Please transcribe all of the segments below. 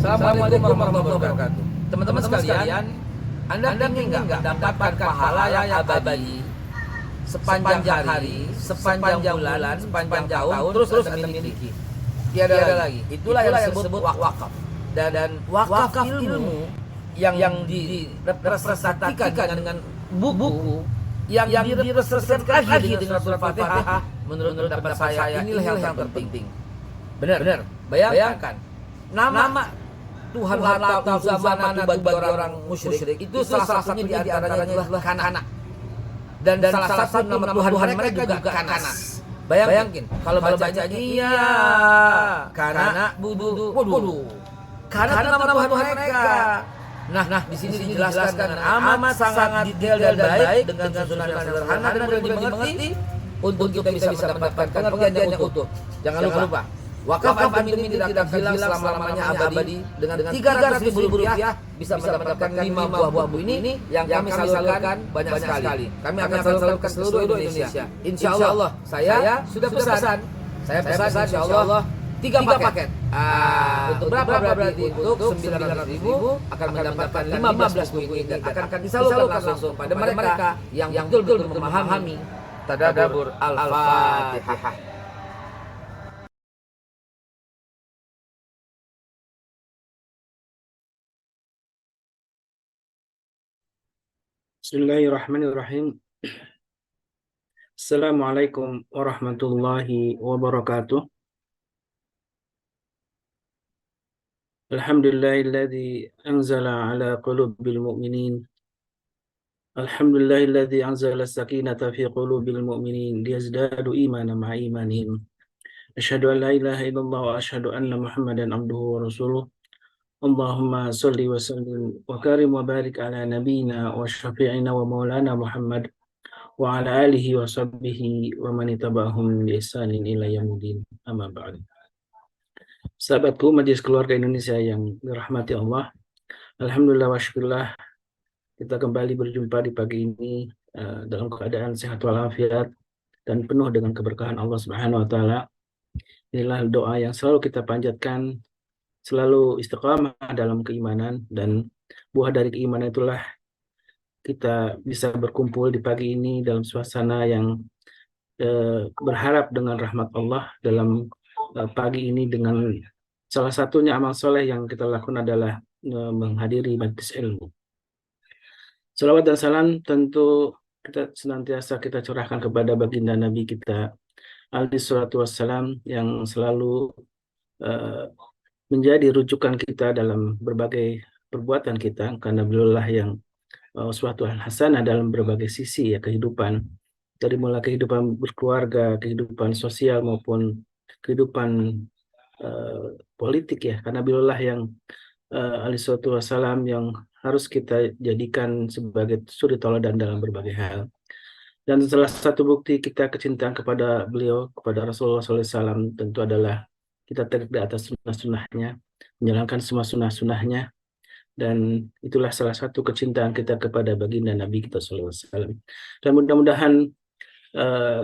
Assalamualaikum warahmatullahi wabarakatuh. Teman-teman sekalian, Anda ingin nggak mendapatkan pahala yang abadi sepanjang hari, sepanjang bulan, sepanjang tahun, terus Anda miliki? Tiada lagi. Itulah yang disebut wakaf. Dan wakaf ilmu yang direpresentasikan dengan buku yang direpresentasikan lagi dengan surat Fatihah, menurut pendapat saya inilah yang terpenting. Benar. Bayangkan nama Tuhan Lata, Uzza, Manat bagi orang musyrik itu salah satunya di antaranya adalah Kana. Dan salah satu nama Tuhan mereka juga Kanas. Bayangin kalau bacanya iya Kana Budu. Waduh. Karena nama Tuhan mereka. Nah, di sini dijelaskan dengan amat sangat detail dan baik dengan susunan yang sederhana dan mudah dimengerti untuk kita bisa mendapatkan pengertian yang utuh. Jangan lupa, wakaf antum ini tidak akan hilang selama-lamanya abadi. Dengan 300.000 rupiah bisa mendapatkan 5 buah buku ini yang kami salurkan banyak sekali. Kami akan salurkan ke seluruh Indonesia. Insya Allah, saya sudah pesan. Saya pesan insya Allah 3 paket. Untuk berapa berarti? Untuk 900.000 akan mendapatkan 15 buku ini dan akan disalurkan langsung pada mereka yang betul-betul memahami tadabbur Al-Fatihah. Bismillahirrahmanirrahim. Assalamualaikum warahmatullahi wabarakatuh. Alhamdulillahilladzi anzala ala qulubil mu'minin. Alhamdulillahilladzi anzala sakinata fi qulubil mu'minin liyazdadu imanan ma'a imanihim. Asyhadu an la ilaha illallah wa asyhadu anna Muhammadan abduhu wa rasuluh. Allahumma shalli wa sallim wa karim wa barik ala nabiyyina wa syafi'ina wa maulana Muhammad wa ala alihi wa sahbihi wa man ittaba'ahum bi ihsanin ila yaumil amma ba'd. Sahabatku Majelis Keluarga Indonesia yang dirahmati Allah, alhamdulillah wa syukurillah kita kembali berjumpa di pagi ini dalam keadaan sehat walafiat dan penuh dengan keberkahan Allah Subhanahu wa taala. Inilah doa yang selalu kita panjatkan, selalu istiqamah dalam keimanan, dan buah dari keimanan itulah kita bisa berkumpul di pagi ini dalam suasana yang berharap dengan rahmat Allah dalam pagi ini. Dengan salah satunya amal soleh yang kita lakukan adalah menghadiri majelis ilmu. Salawat dan salam tentu kita senantiasa kita curahkan kepada baginda Nabi kita alaihi salatu wassalam yang selalu menjadi rujukan kita dalam berbagai perbuatan kita, karena beliaulah yang suatu hasanah dalam berbagai sisi ya kehidupan, dari mulai kehidupan berkeluarga, kehidupan sosial maupun kehidupan politik ya, karena beliaulah yang alaihi salatu wassalam yang harus kita jadikan sebagai suri tauladan dalam berbagai hal. Dan salah satu bukti kita kecintaan kepada beliau, kepada Rasulullah SAW, tentu adalah kita tegak di atas sunnah-sunnahnya, menjalankan semua sunnah-sunnahnya, dan itulah salah satu kecintaan kita kepada baginda Nabi kita SAW. Dan mudah-mudahan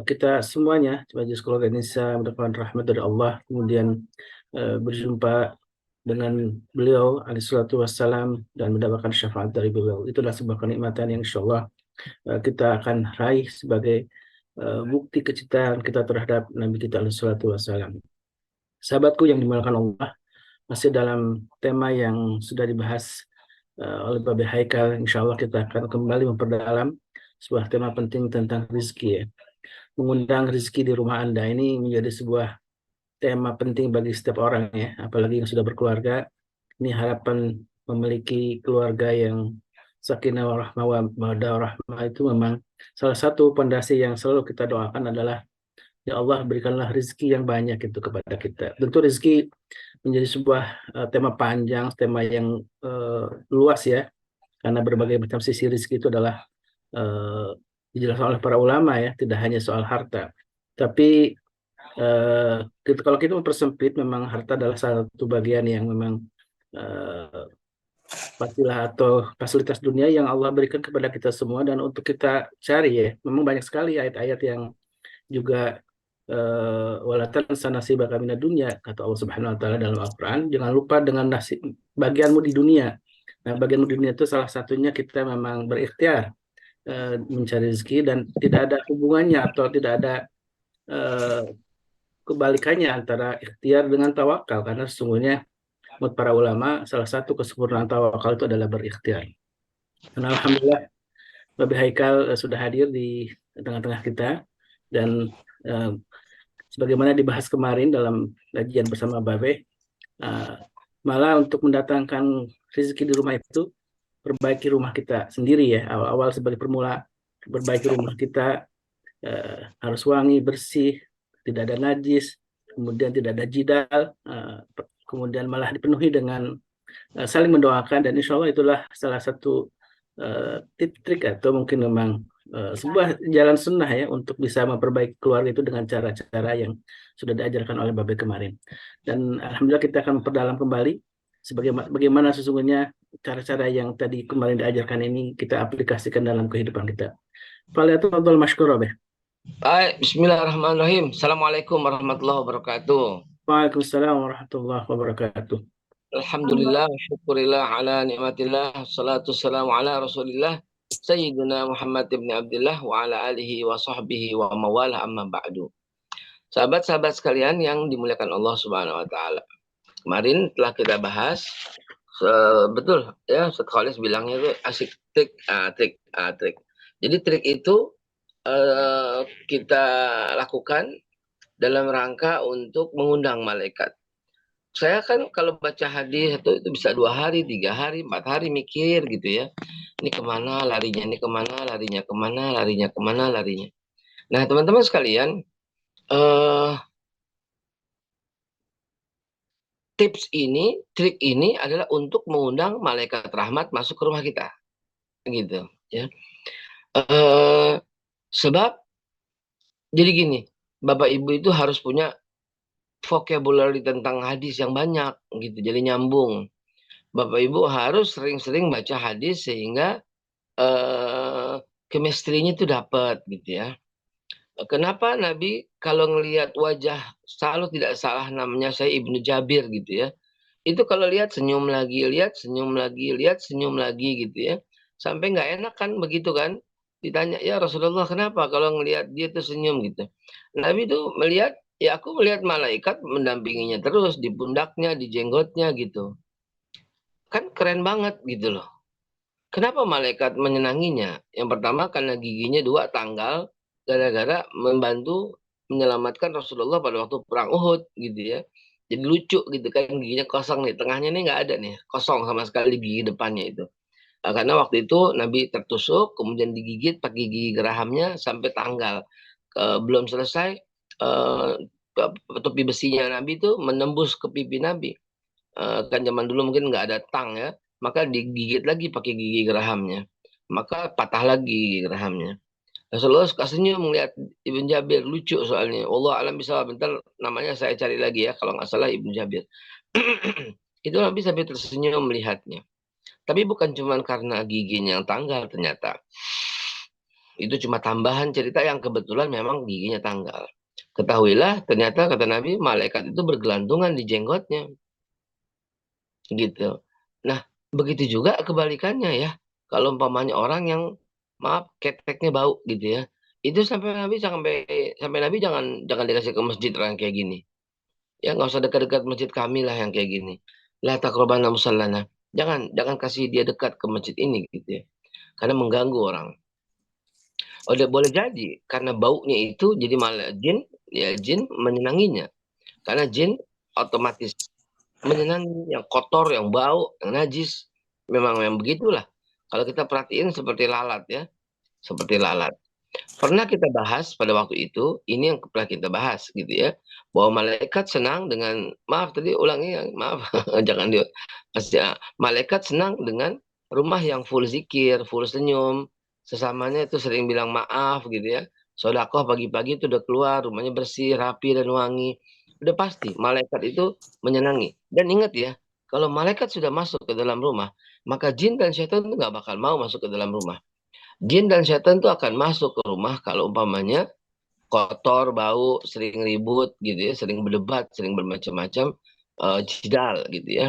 kita semuanya Majelis Keluarga Indonesia mendapatkan rahmat dari Allah, kemudian berjumpa dengan beliau alaihi salatu wassalam dan mendapatkan syafaat dari beliau. Itulah sebuah kenikmatan yang insyaallah kita akan raih sebagai bukti kecintaan kita terhadap Nabi kita alaihi salatu wassalam. Sahabatku yang dimuliakan Allah, masih dalam tema yang sudah dibahas oleh Babe Haikal, insyaallah kita akan kembali memperdalam sebuah tema penting tentang rezeki ya. Mengundang rezeki di rumah Anda ini menjadi sebuah tema penting bagi setiap orang ya, apalagi yang sudah berkeluarga. Ini harapan memiliki keluarga yang sakinah warahmah mawaddah warahmah itu memang salah satu pondasi yang selalu kita doakan adalah ya Allah berikanlah rezeki yang banyak itu kepada kita. Tentu rezeki menjadi sebuah tema panjang, tema yang luas ya, karena berbagai macam sisi rezeki itu adalah dijelaskan oleh para ulama ya, tidak hanya soal harta. Tapi kalau kita mempersempit, memang harta adalah salah satu bagian yang memang pastilah atau fasilitas dunia yang Allah berikan kepada kita semua dan untuk kita cari ya. Memang banyak sekali ayat-ayat yang juga wala tansa nasibaka minad dunya, kata Allah Subhanahu wa taala dalam Al-Qur'an, jangan lupa dengan nasib bagianmu di dunia. Nah, bagianmu di dunia itu salah satunya kita memang berikhtiar mencari rezeki, dan tidak ada hubungannya atau tidak ada eh, kebalikannya antara ikhtiar dengan tawakal, karena sesungguhnya menurut para ulama salah satu kesempurnaan tawakal itu adalah berikhtiar. Dan alhamdulillah Babe Haikal sudah hadir di tengah-tengah kita, dan eh, sebagaimana dibahas kemarin dalam kajian bersama Babe, eh, malah untuk mendatangkan rezeki di rumah itu, perbaiki rumah kita sendiri ya, awal-awal sebagai permula, perbaiki rumah kita, harus wangi, bersih, tidak ada najis, kemudian tidak ada jidal, kemudian malah dipenuhi dengan saling mendoakan, dan insya Allah itulah salah satu trik atau mungkin memang sebuah jalan sunnah ya untuk bisa memperbaiki keluarga itu dengan cara-cara yang sudah diajarkan oleh Babe kemarin. Dan alhamdulillah kita akan memperdalam kembali bagaimana sesungguhnya cara-cara yang tadi kemarin diajarkan ini kita aplikasikan dalam kehidupan kita. Faliyatul masykur, Babe. Baik, bismillahirrahmanirrahim. Assalamualaikum warahmatullahi wabarakatuh. Waalaikumsalam warahmatullahi wabarakatuh. Alhamdulillah, syukurillah ala nikmatillah, salatu wassalamu ala rasulillah, Sayyidina Muhammad ibn Abdullah wa ala alihi wa sahbihi wa mawalah amma ba'du. Sahabat-sahabat sekalian yang dimuliakan Allah Subhanahu wa taala. Kemarin telah kita bahas betul ya, sekolah bilangnya itu asik trik. Jadi trik itu kita lakukan dalam rangka untuk mengundang malaikat. Saya kan kalau baca hadis itu bisa 2 hari, 3 hari, 4 hari mikir gitu ya. Ini kemana larinya, ini kemana larinya, kemana larinya, kemana larinya. Nah teman-teman sekalian, tips ini, trik ini adalah untuk mengundang malaikat rahmat masuk ke rumah kita, gitu ya. Sebab jadi gini, Bapak Ibu itu harus punya vocabulary tentang hadis yang banyak gitu, jadi nyambung. Bapak Ibu harus sering-sering baca hadis sehingga chemistry-nya itu dapat gitu ya. Kenapa Nabi kalau ngelihat wajah, selalu tidak salah namanya saya Ibnu Jabir gitu ya. Itu kalau lihat senyum lagi, lihat senyum lagi, lihat senyum lagi gitu ya. Sampai nggak enak kan begitu kan? Ditanya, ya Rasulullah kenapa kalau ngelihat dia tuh senyum gitu. Nabi tuh melihat, ya aku melihat malaikat mendampinginya terus di pundaknya, di jenggotnya gitu. Kan keren banget gitu loh. Kenapa malaikat menyenanginya? Yang pertama karena giginya 2 tanggal, gara-gara membantu menyelamatkan Rasulullah pada waktu perang Uhud gitu ya. Jadi lucu gitu kan, giginya kosong nih, tengahnya nih nggak ada nih, kosong sama sekali gigi depannya itu. Karena waktu itu Nabi tertusuk, kemudian digigit pakai gigi gerahamnya sampai tanggal. Belum selesai, eh, topi besinya Nabi itu menembus ke pipi Nabi. Kan zaman dulu mungkin nggak ada tang ya, maka digigit lagi pakai gigi gerahamnya. Maka patah lagi gigi gerahamnya. Rasulullah suka senyum melihat Ibn Jabir, lucu soalnya. Allah alam bisa, bentar namanya saya cari lagi ya, kalau nggak salah Ibn Jabir. Itu Nabi sampai tersenyum melihatnya. Tapi bukan cuma karena giginya yang tanggal ternyata. Itu cuma tambahan cerita yang kebetulan memang giginya tanggal. Ketahuilah ternyata kata Nabi, malaikat itu bergelantungan di jenggotnya. Gitu. Nah, begitu juga kebalikannya ya. Kalau umpamanya orang yang maaf keteknya bau gitu ya. Itu sampai Nabi jangan jangan dikasih ke masjid orang kayak gini. Ya nggak usah dekat-dekat masjid kami lah yang kayak gini. La taqrabana musallana. Jangan kasih dia dekat ke masjid ini gitu ya. Karena mengganggu orang. Udah boleh jadi karena baunya itu jadi malah jin menyenanginya. Karena jin otomatis menyenangi yang kotor, yang bau, yang najis. Memang begitulah. Kalau kita perhatiin seperti lalat ya, seperti lalat. Pernah kita bahas pada waktu itu, ini yang pernah kita bahas gitu ya, bahwa malaikat senang dengan, maaf tadi ulangi, maaf, jangan di, malaikat senang dengan rumah yang full zikir, full senyum, sesamanya itu sering bilang maaf gitu ya, sodakoh pagi-pagi itu udah keluar, rumahnya bersih, rapi dan wangi, udah pasti malaikat itu menyenangi. Dan ingat ya, kalau malaikat sudah masuk ke dalam rumah, maka jin dan syaitan itu nggak bakal mau masuk ke dalam rumah. Jin dan setan itu akan masuk ke rumah kalau umpamanya kotor, bau, sering ribut gitu ya, sering berdebat, sering bermacam-macam, jidal gitu ya.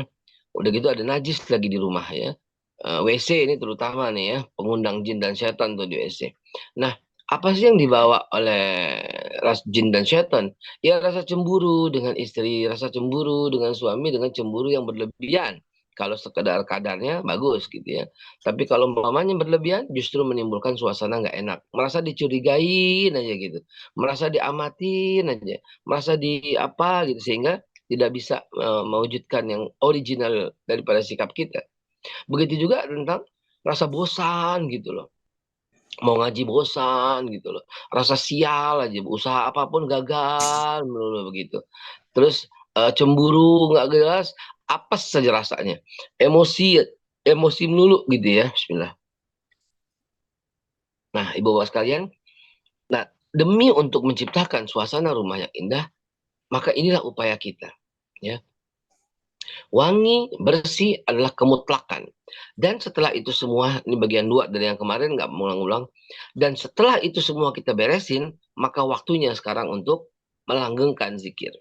Udah gitu ada najis lagi di rumah ya. WC ini terutama nih ya, pengundang jin dan setan tuh di WC. Nah, apa sih yang dibawa oleh ras jin dan setan? Ya rasa cemburu dengan istri, rasa cemburu dengan suami, dengan cemburu yang berlebihan. Kalau sekedar kadarnya bagus gitu ya. Tapi kalau mamanya berlebihan justru menimbulkan suasana nggak enak. Merasa dicurigain aja gitu. Merasa diamatin aja. Merasa di apa gitu. Sehingga tidak bisa mewujudkan yang original daripada sikap kita. Begitu juga tentang rasa bosan gitu loh. Mau ngaji bosan gitu loh. Rasa sial aja, usaha apapun gagal melulu begitu. Terus cemburu nggak jelas, apes saja rasanya. Emosi, emosi melulu gitu ya. Bismillah. Nah, ibu bapak sekalian, nah demi untuk menciptakan suasana rumah yang indah, maka inilah upaya kita. Ya, wangi, bersih adalah kemutlakan. Dan setelah itu semua, ini bagian dua dari yang kemarin, nggak mengulang-ulang. Dan setelah itu semua kita beresin, maka waktunya sekarang untuk melanggengkan zikir.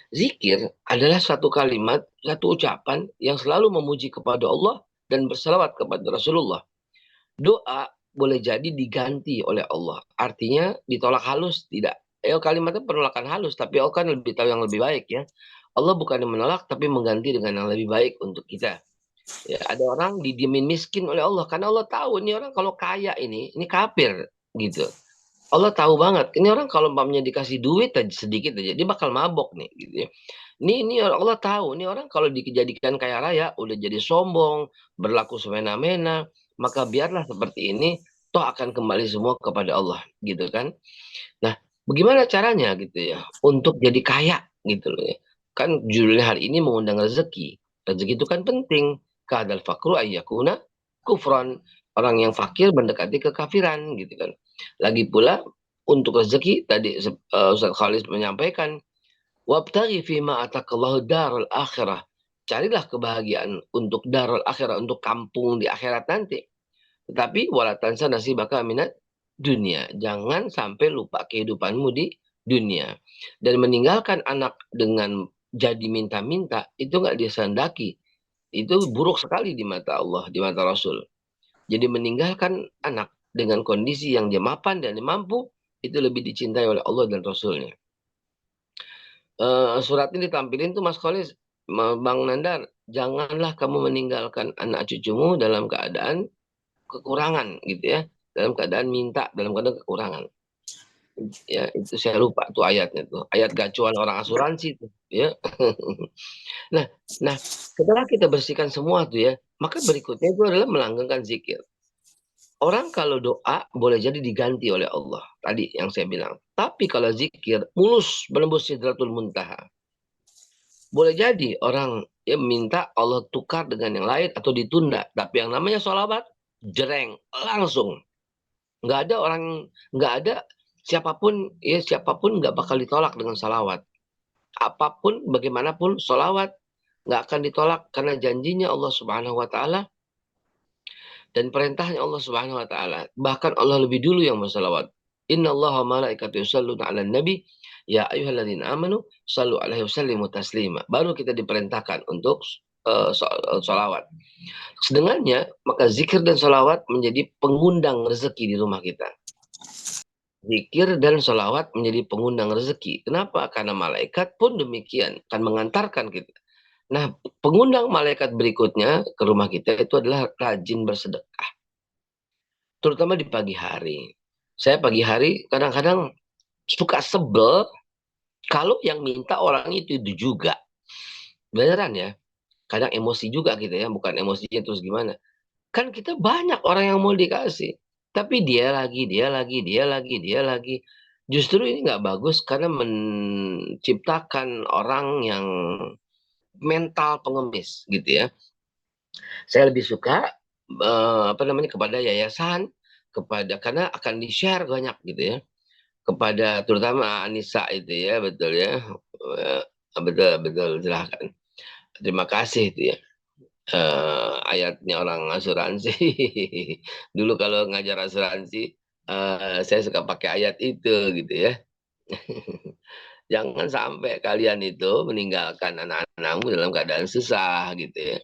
Zikir adalah satu kalimat, satu ucapan yang selalu memuji kepada Allah dan berselawat kepada Rasulullah. Doa boleh jadi diganti oleh Allah. Artinya ditolak halus, tidak. Kalimatnya penolakan halus, tapi Allah kan lebih tahu yang lebih baik ya. Allah bukan yang menolak, tapi mengganti dengan yang lebih baik untuk kita. Ya, ada orang didiemin miskin oleh Allah, karena Allah tahu ini orang kalau kaya ini kafir gitu. Allah tahu banget, ini orang kalau umpamanya dikasih duit aja sedikit aja, dia bakal mabok nih gitu ya. Ini Allah tahu, ini orang kalau dijadikan kaya raya, udah jadi sombong, berlaku semena-mena, maka biarlah seperti ini, toh akan kembali semua kepada Allah, gitu kan. Nah, bagaimana caranya gitu ya, untuk jadi kaya gitu loh ya. Kan judulnya hari ini mengundang rezeki. Rezeki itu kan penting. Kadal fakru ayyakuna kufran. Orang yang fakir mendekati kekafiran gitu kan. Lagi pula untuk rezeki tadi Ustaz Khalis menyampaikan, wabtaghi fima atakallahu darul akhirah. Carilah kebahagiaan untuk darul akhirah, untuk kampung di akhirat nanti. Tetapi wala tansa nasibaka minat dunia. Jangan sampai lupa kehidupanmu di dunia. Dan meninggalkan anak dengan jadi minta-minta, itu nggak disandaki. Itu buruk sekali di mata Allah, di mata Rasul. Jadi meninggalkan anak dengan kondisi yang dia mapan dan dia mampu, itu lebih dicintai oleh Allah dan Rasulnya. Surat ini ditampilin tuh Mas Kholis, Bang Nandar, janganlah kamu meninggalkan anak cucumu dalam keadaan kekurangan gitu ya, dalam keadaan minta, dalam keadaan kekurangan. Ya, itu saya lupa tuh ayatnya tuh. Ayat gacuan orang asuransi tuh, ya. Nah, nah, setelah kita bersihkan semua tuh ya, maka berikutnya itu adalah melanggengkan zikir. Orang kalau doa boleh jadi diganti oleh Allah. Tadi yang saya bilang. Tapi kalau zikir mulus menembus sidratul muntaha. Boleh jadi orang ya minta Allah tukar dengan yang lain atau ditunda. Tapi yang namanya sholawat, jereng, langsung. Nggak ada orang, nggak ada siapapun, ya siapapun nggak bakal ditolak dengan salawat. Apapun, bagaimanapun, salawat nggak akan ditolak karena janjinya Allah Subhanahu Wa Taala dan perintahnya Allah Subhanahu Wa Taala. Bahkan Allah lebih dulu yang bersalawat. Inna Allah wa malaikatu yusalluna ala nabi ya ayyuhalladzina amanu sallu alaihi wasallimu taslima. Baru kita diperintahkan untuk salawat. Sedengannya, maka zikir dan salawat menjadi pengundang rezeki di rumah kita. Zikir dan sholawat menjadi pengundang rezeki. Kenapa? Karena malaikat pun demikian akan mengantarkan kita. Nah, pengundang malaikat berikutnya ke rumah kita itu adalah rajin bersedekah. Terutama di pagi hari. Saya pagi hari kadang-kadang suka sebel kalau yang minta orang itu juga. Beneran ya. Kadang emosi juga gitu ya. Bukan emosinya terus gimana. Kan kita banyak orang yang mau dikasih. Tapi dia lagi, dia lagi, dia lagi, dia lagi. Justru ini nggak bagus karena menciptakan orang yang mental pengemis gitu ya. Saya lebih suka apa namanya kepada yayasan, kepada karena akan di-share banyak gitu ya. Kepada terutama Anissa itu ya, betul ya. Eh, betul betul silahkan. Terima kasih itu ya. Ayatnya orang asuransi. Dulu kalau ngajar asuransi, Saya suka pakai ayat itu gitu ya. Jangan sampai kalian itu meninggalkan anak-anakmu dalam keadaan susah gitu ya.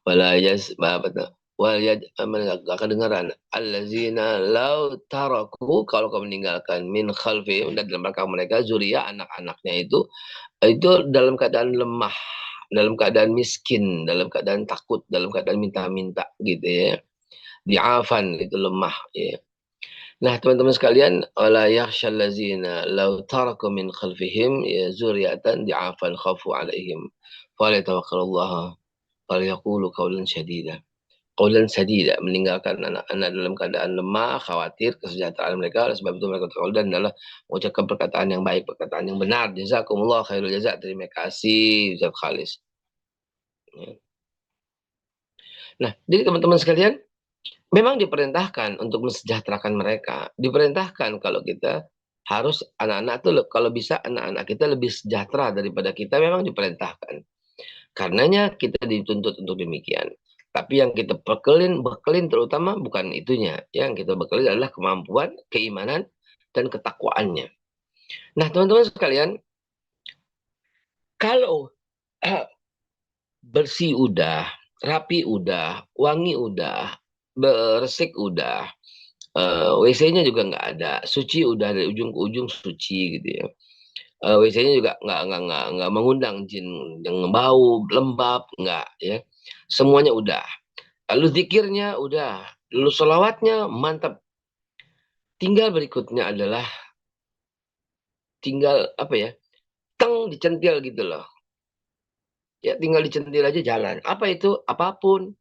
Wala yas apa tuh? Wal yaj nggak kedengaran. Allazina law taraku, kalau kau meninggalkan min khalfihim, dan dalam belakang mereka zuriya, anak-anaknya itu dalam keadaan lemah, dalam keadaan miskin, dalam keadaan takut, dalam keadaan minta-minta gitu ya. Di'afan itu lemah ya. Nah, teman-teman sekalian, wala yakhshal ladzina law taraku min khalfihim ya zuriyatan di'afan khafu alaihim falyatawakkalullaha falyaqulu qawlan sadida. Qawlan sadida, meninggalkan anak-anak dalam keadaan lemah, khawatir kesejahteraan mereka. Oleh sebab itu mereka dan adalah mengucapkan perkataan yang baik, perkataan yang benar. Jazakumullah khairul jazak. Terima kasih Ustaz Khalis. Ya. Nah, jadi teman-teman sekalian, memang diperintahkan untuk mensejahterakan mereka. Diperintahkan kalau kita harus anak-anak tuh kalau bisa anak-anak kita lebih sejahtera daripada kita, memang diperintahkan. Karenanya kita dituntut untuk demikian. Tapi yang kita bekelin terutama bukan itunya. Yang kita bekelin adalah kemampuan, keimanan, dan ketakwaannya. Nah, teman-teman sekalian, kalau bersih udah, rapi udah, wangi udah, bersih udah, WC-nya juga nggak ada, suci udah dari ujung ke ujung suci gitu ya. WC-nya juga nggak mengundang jin yang bau lembab, nggak ya. Semuanya udah. Lalu zikirnya udah, lalu sholawatnya mantap. Tinggal berikutnya adalah tinggal apa ya? Teng dicentil gitu loh. Ya tinggal dicentil aja jalan. Apa itu? Apapun.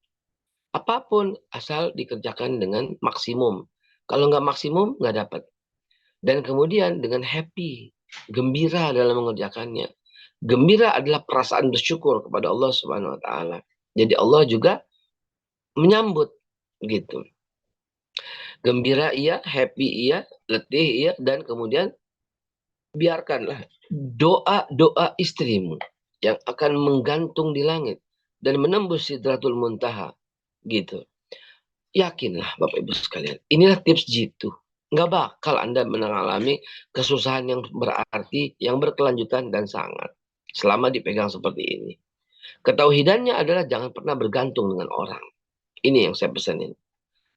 Apapun asal dikerjakan dengan maksimum. Kalau nggak maksimum nggak dapat. Dan kemudian dengan happy, gembira dalam mengerjakannya. Gembira adalah perasaan bersyukur kepada Allah Subhanahu wa taala. Jadi Allah juga menyambut gitu. Gembira iya, happy iya, letih iya, dan kemudian biarkanlah doa-doa istrimu yang akan menggantung di langit dan menembus sidratul muntaha gitu. Yakinlah Bapak Ibu sekalian, inilah tips jitu. Nggak bakal Anda mengalami kesusahan yang berarti, yang berkelanjutan dan sangat selama dipegang seperti ini. Ketauhidannya adalah jangan pernah bergantung dengan orang. Ini yang saya pesanin.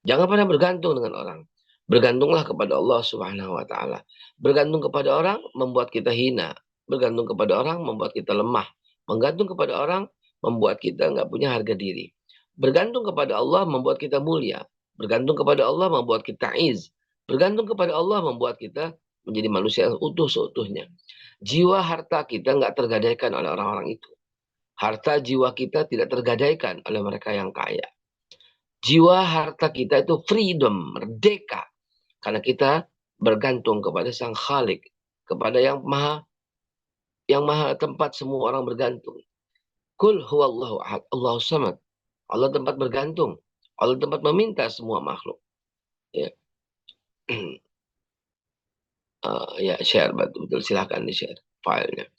Jangan pernah bergantung dengan orang. Bergantunglah kepada Allah Subhanahu wa taala. Bergantung kepada orang membuat kita hina. Bergantung kepada orang membuat kita lemah. Menggantung kepada orang membuat kita nggak punya harga diri. Bergantung kepada Allah membuat kita mulia. Bergantung kepada Allah membuat kita iz. Bergantung kepada Allah membuat kita menjadi manusia yang utuh seutuhnya. Jiwa harta kita nggak tergadaikan oleh orang-orang itu. Harta jiwa kita tidak tergadaikan oleh mereka yang kaya. Jiwa harta kita itu freedom, merdeka. Karena kita bergantung kepada Sang Khalik, kepada yang maha tempat semua orang bergantung. Kul huwallahu ahad, Allahu samad. Allah tempat bergantung. Allah tempat meminta semua makhluk. Ya, ya share betul, silahkan di share filenya.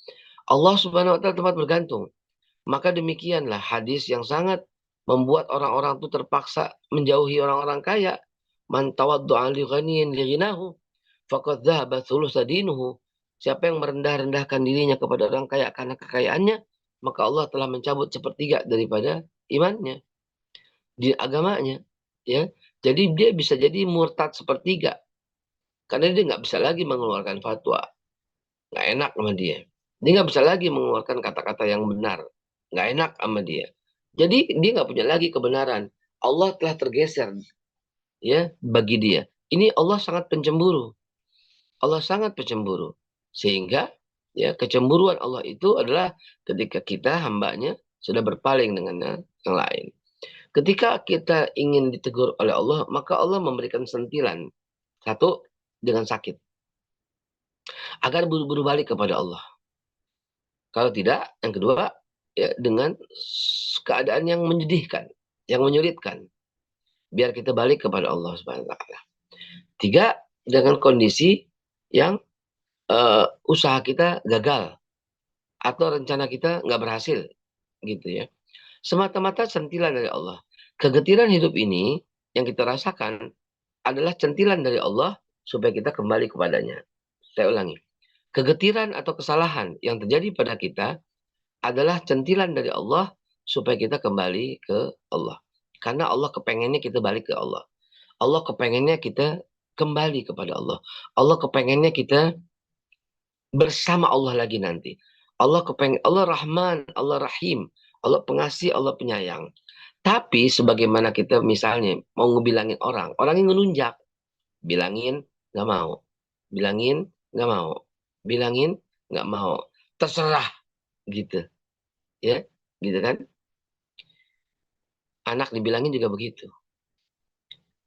Allah Subhanahu wa taala tempat bergantung. Maka demikianlah hadis yang sangat membuat orang-orang itu terpaksa menjauhi orang-orang kaya. Man tawaddu'a li ghaniyin li ghinahu faqad dhahaba thulutsa dinuhu. Siapa yang merendah-rendahkan dirinya kepada orang kaya karena kekayaannya, maka Allah telah mencabut sepertiga daripada imannya, di agamanya. Ya, jadi dia bisa jadi murtad sepertiga karena dia nggak bisa lagi mengeluarkan fatwa, nggak enak sama dia. Dia nggak bisa lagi mengeluarkan kata-kata yang benar, nggak enak sama dia. Jadi dia nggak punya lagi kebenaran. Allah telah tergeser ya bagi dia. Ini Allah sangat pencemburu. Allah sangat pencemburu. Sehingga ya kecemburuan Allah itu adalah ketika kita hambanya sudah berpaling dengan yang lain. Ketika kita ingin ditegur oleh Allah, maka Allah memberikan sentilan. Satu, dengan sakit. Agar buru-buru balik kepada Allah. Kalau tidak, yang kedua, ya dengan keadaan yang menyedihkan, yang menyulitkan. Biar kita balik kepada Allah Subhanahu wa taala. Tiga, dengan kondisi yang usaha kita gagal atau rencana kita nggak berhasil, gitu ya. Semata-mata sentilan dari Allah. Kegetiran hidup ini yang kita rasakan adalah centilan dari Allah supaya kita kembali kepadanya. Saya ulangi. Kegetiran atau kesalahan yang terjadi pada kita adalah centilan dari Allah supaya kita kembali ke Allah. Karena Allah kepengennya kita balik ke Allah. Allah kepengennya kita kembali kepada Allah. Allah kepengennya kita bersama Allah lagi nanti. Allah Rahman, Allah Rahim, Allah pengasih, Allah penyayang. Tapi sebagaimana kita misalnya mau ngebilangin orang yang ngelunjak, bilangin nggak mau, bilangin nggak mau, bilangin nggak mau, terserah gitu, ya, gitu kan? Anak dibilangin juga begitu.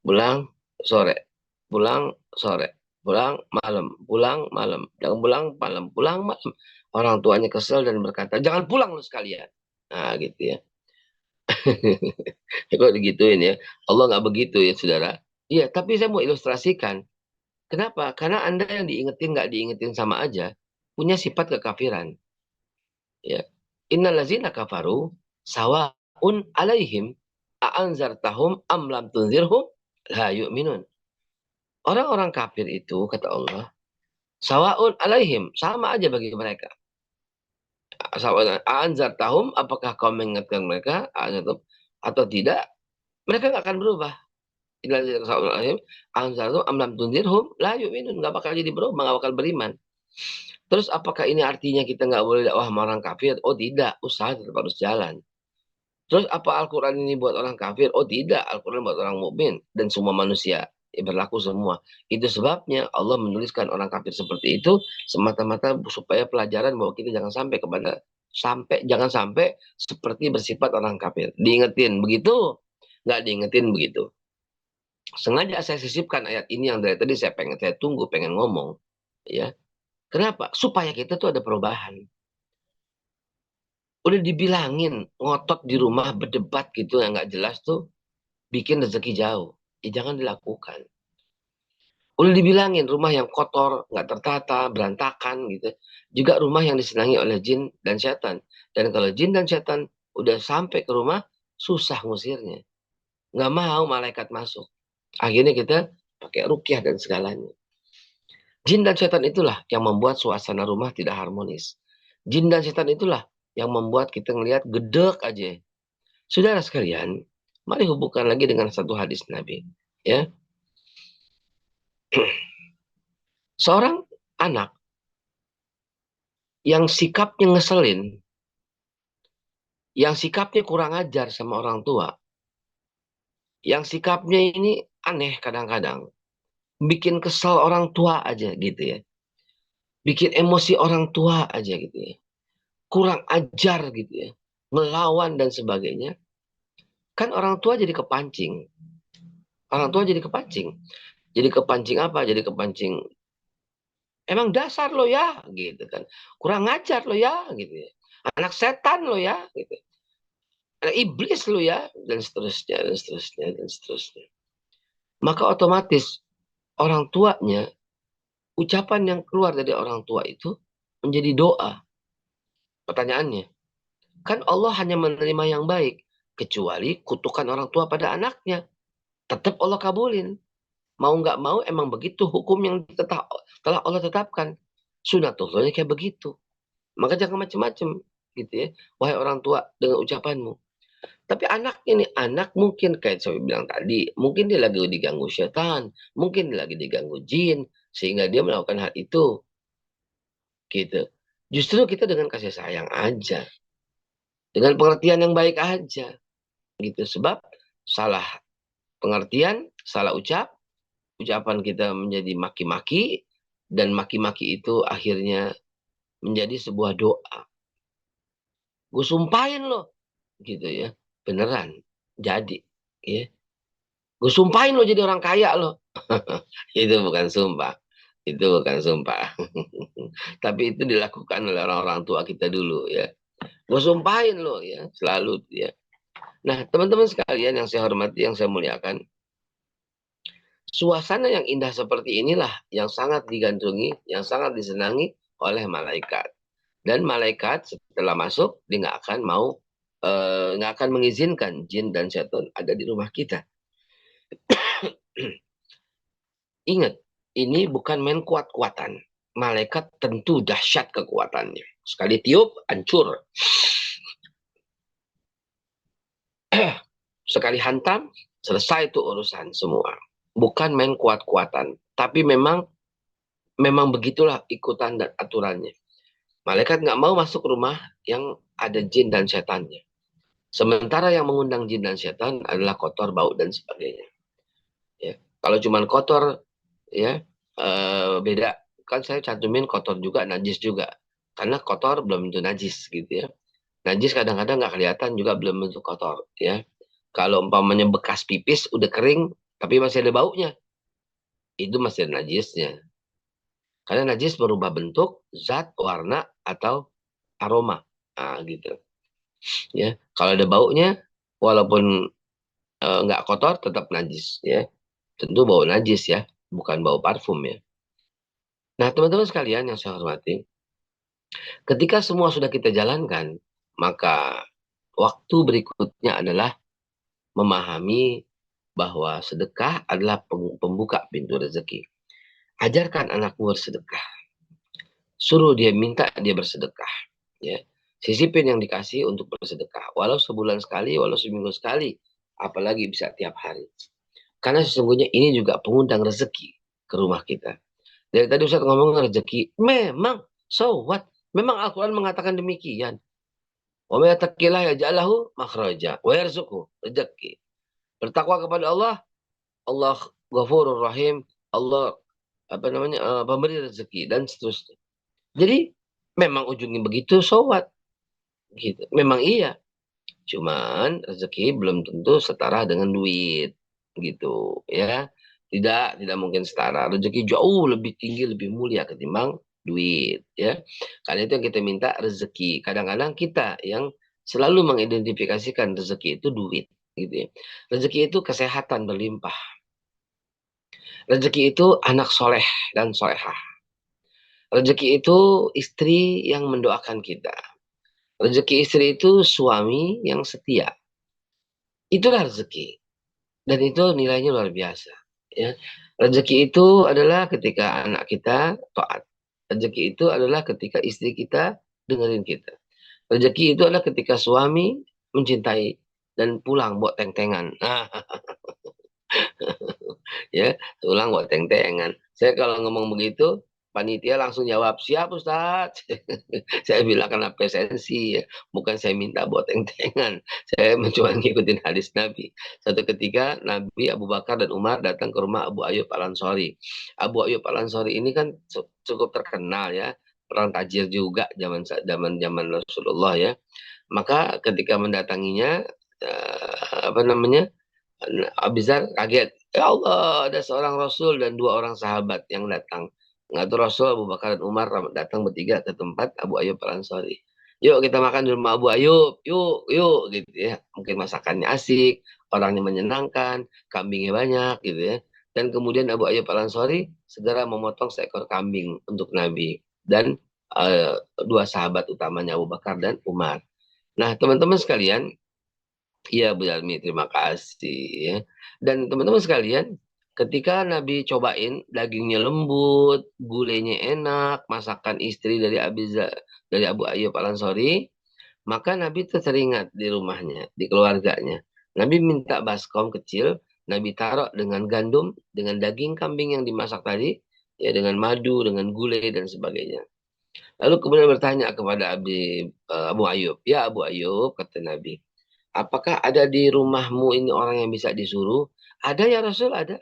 Pulang sore, pulang sore, pulang malam, pulang malam, jangan pulang malam, pulang malam. Orang tuanya kesel dan berkata, jangan pulang lu sekalian. Nah, gitu ya. Kok digituin ya. Allah nggak begitu ya, saudara. Iya, tapi saya mau ilustrasikan. Kenapa? Karena Anda yang diingetin nggak diingetin sama aja, punya sifat kekafiran. Ya. Innallazina kafaru sawaun alaihim a'anzartahum am lam tunzirhum la yu'minun. Orang-orang kafir itu, kata Allah, sawaun alaihim, sama aja bagi mereka. Sawaun a'anzartahum, apakah kau mengingatkan mereka atau tidak, mereka nggak akan berubah. Nggak bakal jadi berubah, nggak bakal beriman. Terus apakah ini artinya kita nggak boleh dakwah sama orang kafir? Oh tidak, usaha tetap harus jalan. Terus apa Al-Quran ini buat orang kafir? Oh tidak, Al-Quran buat orang mukmin dan semua manusia. Ya, berlaku semua. Itu sebabnya Allah menuliskan orang kafir seperti itu semata-mata supaya pelajaran bahwa kita jangan sampai seperti bersifat orang kafir. Diingetin begitu, nggak diingetin begitu. Sengaja saya sisipkan ayat ini yang dari tadi saya tunggu pengen ngomong, ya. Kenapa? Supaya kita tuh ada perubahan. Udah dibilangin ngotot di rumah berdebat gitu yang nggak jelas tuh bikin rezeki jauh. Ya jangan dilakukan. Udah dibilangin rumah yang kotor, nggak tertata, berantakan gitu. Juga rumah yang disenangi oleh jin dan setan. Dan kalau jin dan setan udah sampai ke rumah, susah ngusirnya. Nggak mau malaikat masuk. Akhirnya kita pakai rukyah dan segalanya. Jin dan setan itulah yang membuat suasana rumah tidak harmonis. Jin dan setan itulah yang membuat kita ngelihat gedek aja. Saudara sekalian, mari hubungkan lagi dengan satu hadis Nabi. Ya, seorang anak yang sikapnya ngeselin, yang sikapnya kurang ajar sama orang tua, yang sikapnya ini aneh kadang-kadang, bikin kesel orang tua aja gitu ya, bikin emosi orang tua aja gitu ya, kurang ajar gitu ya, melawan dan sebagainya, kan orang tua jadi kepancing. Orang tua jadi kepancing. Jadi kepancing apa? Jadi kepancing, emang dasar lo ya, gitu kan. Kurang ngajar lo ya, gitu ya. Anak setan lo ya, gitu. Anak iblis lo ya, dan seterusnya, dan seterusnya, dan seterusnya. Maka otomatis orang tuanya, ucapan yang keluar dari orang tua itu menjadi doa. Pertanyaannya, kan Allah hanya menerima yang baik, kecuali kutukan orang tua pada anaknya. Tetap Allah kabulin. Mau nggak mau emang begitu hukum yang telah Allah tetapkan. Sunatullahnya kayak begitu. Maka jangan macam-macam gitu ya. Wahai orang tua dengan ucapanmu. Tapi anak ini, anak mungkin kayak saya bilang tadi, mungkin dia lagi diganggu setan, mungkin dia lagi diganggu jin, sehingga dia melakukan hal itu. Gitu. Justru kita dengan kasih sayang aja. Dengan pengertian yang baik aja. Gitu. Sebab salah pengertian, salah ucapan kita menjadi maki-maki, dan maki-maki itu akhirnya menjadi sebuah doa. Gue sumpahin lo, gitu ya, beneran jadi, ya. Gue sumpahin lo jadi orang kaya lo. Itu bukan sumpah, itu bukan sumpah. Tapi itu dilakukan oleh orang-orang tua kita dulu ya. Gue sumpahin lo ya, selalu ya. Nah teman-teman sekalian yang saya hormati, yang saya muliakan, suasana yang indah seperti inilah yang sangat digandrungi, yang sangat disenangi oleh malaikat. Dan malaikat setelah masuk, dia nggak akan mengizinkan jin dan setan ada di rumah kita. Ingat, ini bukan main kuat-kuatan. Malaikat tentu dahsyat kekuatannya. Sekali tiup, hancur. Sekali hantam, selesai itu urusan semua. Bukan main kuat-kuatan. Tapi memang begitulah ikutan dan aturannya. Malaikat nggak mau masuk rumah yang ada jin dan setannya. Sementara yang mengundang jin dan setan adalah kotor, bau, dan sebagainya. Ya. Kalau cuma kotor, ya beda. Kan saya cantumin kotor juga, najis juga. Karena kotor belum tentu najis gitu ya. Najis kadang-kadang nggak kelihatan juga belum tentu kotor ya. Kalau umpamanya bekas pipis udah kering tapi masih ada baunya, itu masih ada najisnya. Karena najis berubah bentuk, zat, warna, atau aroma. Nah, gitu. Ya, kalau ada baunya, walaupun nggak kotor, tetap najis. Ya, tentu bau najis ya, bukan bau parfum ya. Nah, teman-teman sekalian yang saya hormati, ketika semua sudah kita jalankan, maka waktu berikutnya adalah memahami bahwa sedekah adalah pembuka pintu rezeki. Ajarkan anakmu bersedekah. Suruh dia minta dia bersedekah. Ya. Sisipin yang dikasih untuk bersedekah. Walau sebulan sekali, walau seminggu sekali. Apalagi bisa tiap hari. Karena sesungguhnya ini juga pengundang rezeki ke rumah kita. Dari tadi Ustaz ngomong rezeki. Memang, so what? Memang Al-Quran mengatakan demikian. Wa may yattaqillah yaj'al lahu makhraja wa yarzuqhu rezeki. Bertakwa kepada Allah, Allah Ghafurur Rahim, Allah pemberi rezeki dan seterusnya. Jadi memang ujungnya begitu, so what? Gitu. Memang iya. Cuman rezeki belum tentu setara dengan duit gitu ya. Tidak mungkin setara. Rezeki jauh lebih tinggi, lebih mulia ketimbang duit ya. Karena itu yang kita minta rezeki. Kadang-kadang kita yang selalu mengidentifikasikan rezeki itu duit gitu ya. Rezeki itu kesehatan berlimpah. Rezeki itu anak soleh dan solehah. Rezeki itu istri yang mendoakan kita. Rezeki istri itu suami yang setia. Itulah rezeki. Dan itu nilainya luar biasa. Ya. Rezeki itu adalah ketika anak kita taat. Rezeki itu adalah ketika istri kita dengerin kita. Rezeki itu adalah ketika suami mencintai dan pulang buat teng-tengan. Nah, ya, pulang buat teng-tengan. Saya kalau ngomong begitu, panitia langsung jawab, siap Ustaz. Saya bilang kenapa esensi ya, bukan saya minta buat teng-tengan. Saya cuma ngikutin hadis Nabi. Satu ketika Nabi Abu Bakar dan Umar datang ke rumah Abu Ayyub Al-Ansori. Abu Ayyub Al-Ansori ini kan cukup terkenal ya, orang tajir juga zaman Rasulullah ya. Maka ketika mendatanginya apa namanya? Abizar kaget. Ya Allah, ada seorang Rasul dan dua orang sahabat yang datang. Ngatur Rasul, Abu Bakar dan Umar datang bertiga ke tempat Abu Ayyub Al-Ansari. Yuk kita makan di rumah Abu Ayyub, yuk gitu ya. Mungkin masakannya asik, orangnya menyenangkan, kambingnya banyak gitu ya. Dan kemudian Abu Ayyub Al-Ansari segera memotong seekor kambing untuk Nabi dan dua sahabat utamanya Abu Bakar dan Umar. Nah, teman-teman sekalian, iya Bu Yalmi, terima kasih ya. Dan teman-teman sekalian, ketika Nabi cobain dagingnya lembut, gulainya enak, masakan istri dari Abu Ayyub Al-Ansori, maka Nabi itu teringat di rumahnya, di keluarganya. Nabi minta baskom kecil, Nabi taruh dengan gandum, dengan daging kambing yang dimasak tadi, ya dengan madu, dengan gulai dan sebagainya. Lalu kemudian bertanya kepada Abu Ayyub, ya Abu Ayyub, kata Nabi, apakah ada di rumahmu ini orang yang bisa disuruh? Ada ya Rasul, ada.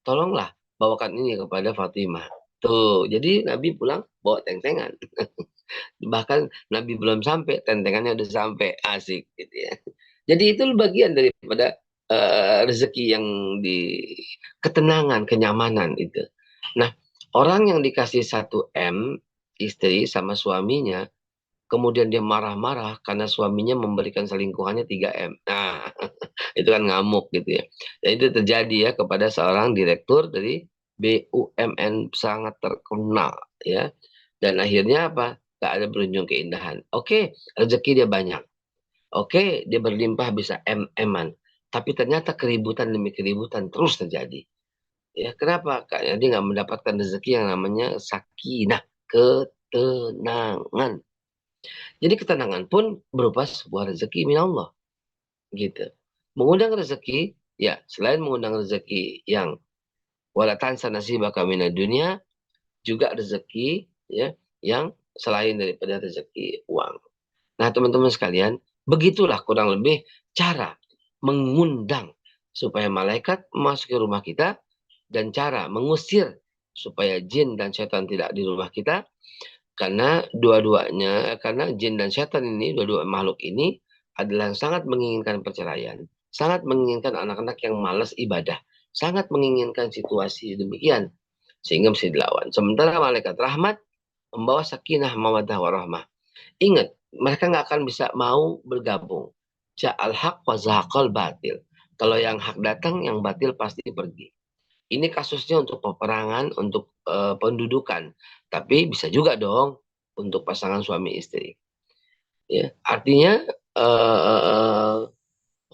Tolonglah bawakan ini kepada Fatimah. Tuh, jadi Nabi pulang bawa teng-tengan. Bahkan Nabi belum sampai, tentengannya udah sampai. Asik gitu ya. Jadi itu bagian daripada rezeki yang di ketenangan, kenyamanan itu. Nah, orang yang dikasih 1 M istri sama suaminya, kemudian dia marah-marah karena suaminya memberikan selingkuhannya 3 M. Nah, itu kan ngamuk gitu ya. Dan itu terjadi ya kepada seorang direktur dari BUMN sangat terkenal ya. Dan akhirnya apa? Gak ada berujung keindahan. Oke, rezeki dia banyak. Oke, dia berlimpah bisa M-an. Tapi ternyata keributan demi keributan terus terjadi. Ya, kenapa? Karena dia nggak mendapatkan rezeki yang namanya sakinah, ketenangan. Jadi ketenangan pun berupa sebuah rezeki min Allah, gitu. Mengundang rezeki, ya selain mengundang rezeki yang wala tansa nasibaka minad dunya, juga rezeki ya yang selain daripada rezeki uang. Nah, teman-teman sekalian, begitulah kurang lebih cara mengundang supaya malaikat masuk ke rumah kita dan cara mengusir supaya jin dan setan tidak di rumah kita, karena dua-duanya, karena jin dan setan ini, dua-dua makhluk ini adalah yang sangat menginginkan perceraian, sangat menginginkan anak-anak yang malas ibadah, sangat menginginkan situasi demikian, sehingga mesti dilawan. Sementara malaikat rahmat membawa sakinah, mawaddah, warahmah. Ingat, mereka nggak akan bisa mau bergabung. Ja'al haq wa zahaqal batil. Kalau yang hak datang, yang batil pasti pergi. Ini kasusnya untuk peperangan, untuk pendudukan. Tapi bisa juga dong untuk pasangan suami istri. Ya, artinya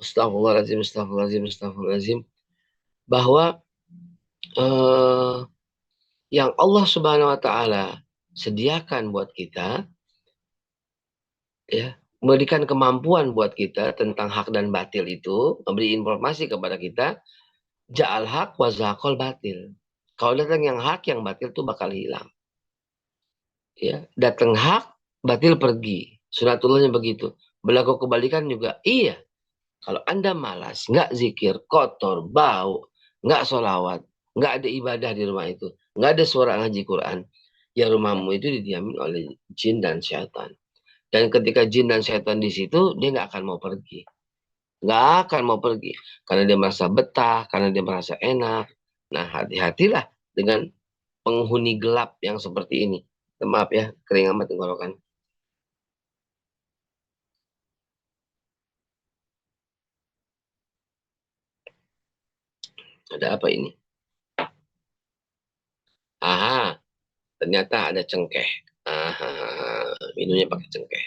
astagfirullahaladzim, astagfirullahaladzim, astagfirullahaladzim, bahwa eh, yang Allah Subhanahu Wa Taala sediakan buat kita, ya, memberikan kemampuan buat kita tentang hak dan batil itu, memberi informasi kepada kita, ja'al haq wa zahaqal batil. Kalau datang yang hak, yang batil itu bakal hilang. Ya, datang hak, batil pergi. Sunatullahnya begitu. Berlaku kebalikan juga. Iya, kalau Anda malas, nggak zikir, kotor, bau, nggak sholawat, nggak ada ibadah di rumah itu, nggak ada suara ngaji Quran, ya rumahmu itu didiamin oleh jin dan syaitan. Dan ketika jin dan setan di situ, dia nggak akan mau pergi. Nggak akan mau pergi. Karena dia merasa betah, karena dia merasa enak. Nah, hati-hatilah dengan penghuni gelap yang seperti ini. Maaf ya, kering amat tenggorokan. Ada apa ini? Aha, ternyata ada cengkeh. Aha, minumnya pakai cengkeh.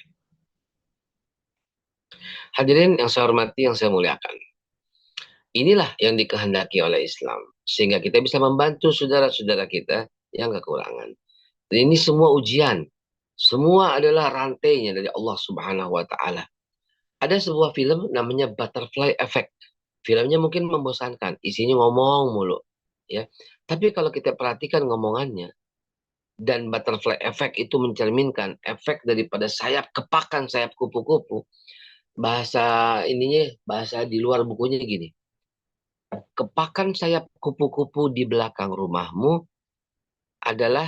Hadirin yang saya hormati, yang saya muliakan. Inilah yang dikehendaki oleh Islam. Sehingga kita bisa membantu saudara-saudara kita yang kekurangan. Dan ini semua ujian. Semua adalah rantainya dari Allah Subhanahu wa Ta'ala. Ada sebuah film namanya Butterfly Effect. Filmnya mungkin membosankan, isinya ngomong mulu, ya. Tapi kalau kita perhatikan ngomongannya, dan butterfly effect itu mencerminkan efek daripada sayap kepakan, sayap kupu-kupu. Bahasa ininya, bahasa di luar bukunya gini. Kepakan sayap kupu-kupu di belakang rumahmu adalah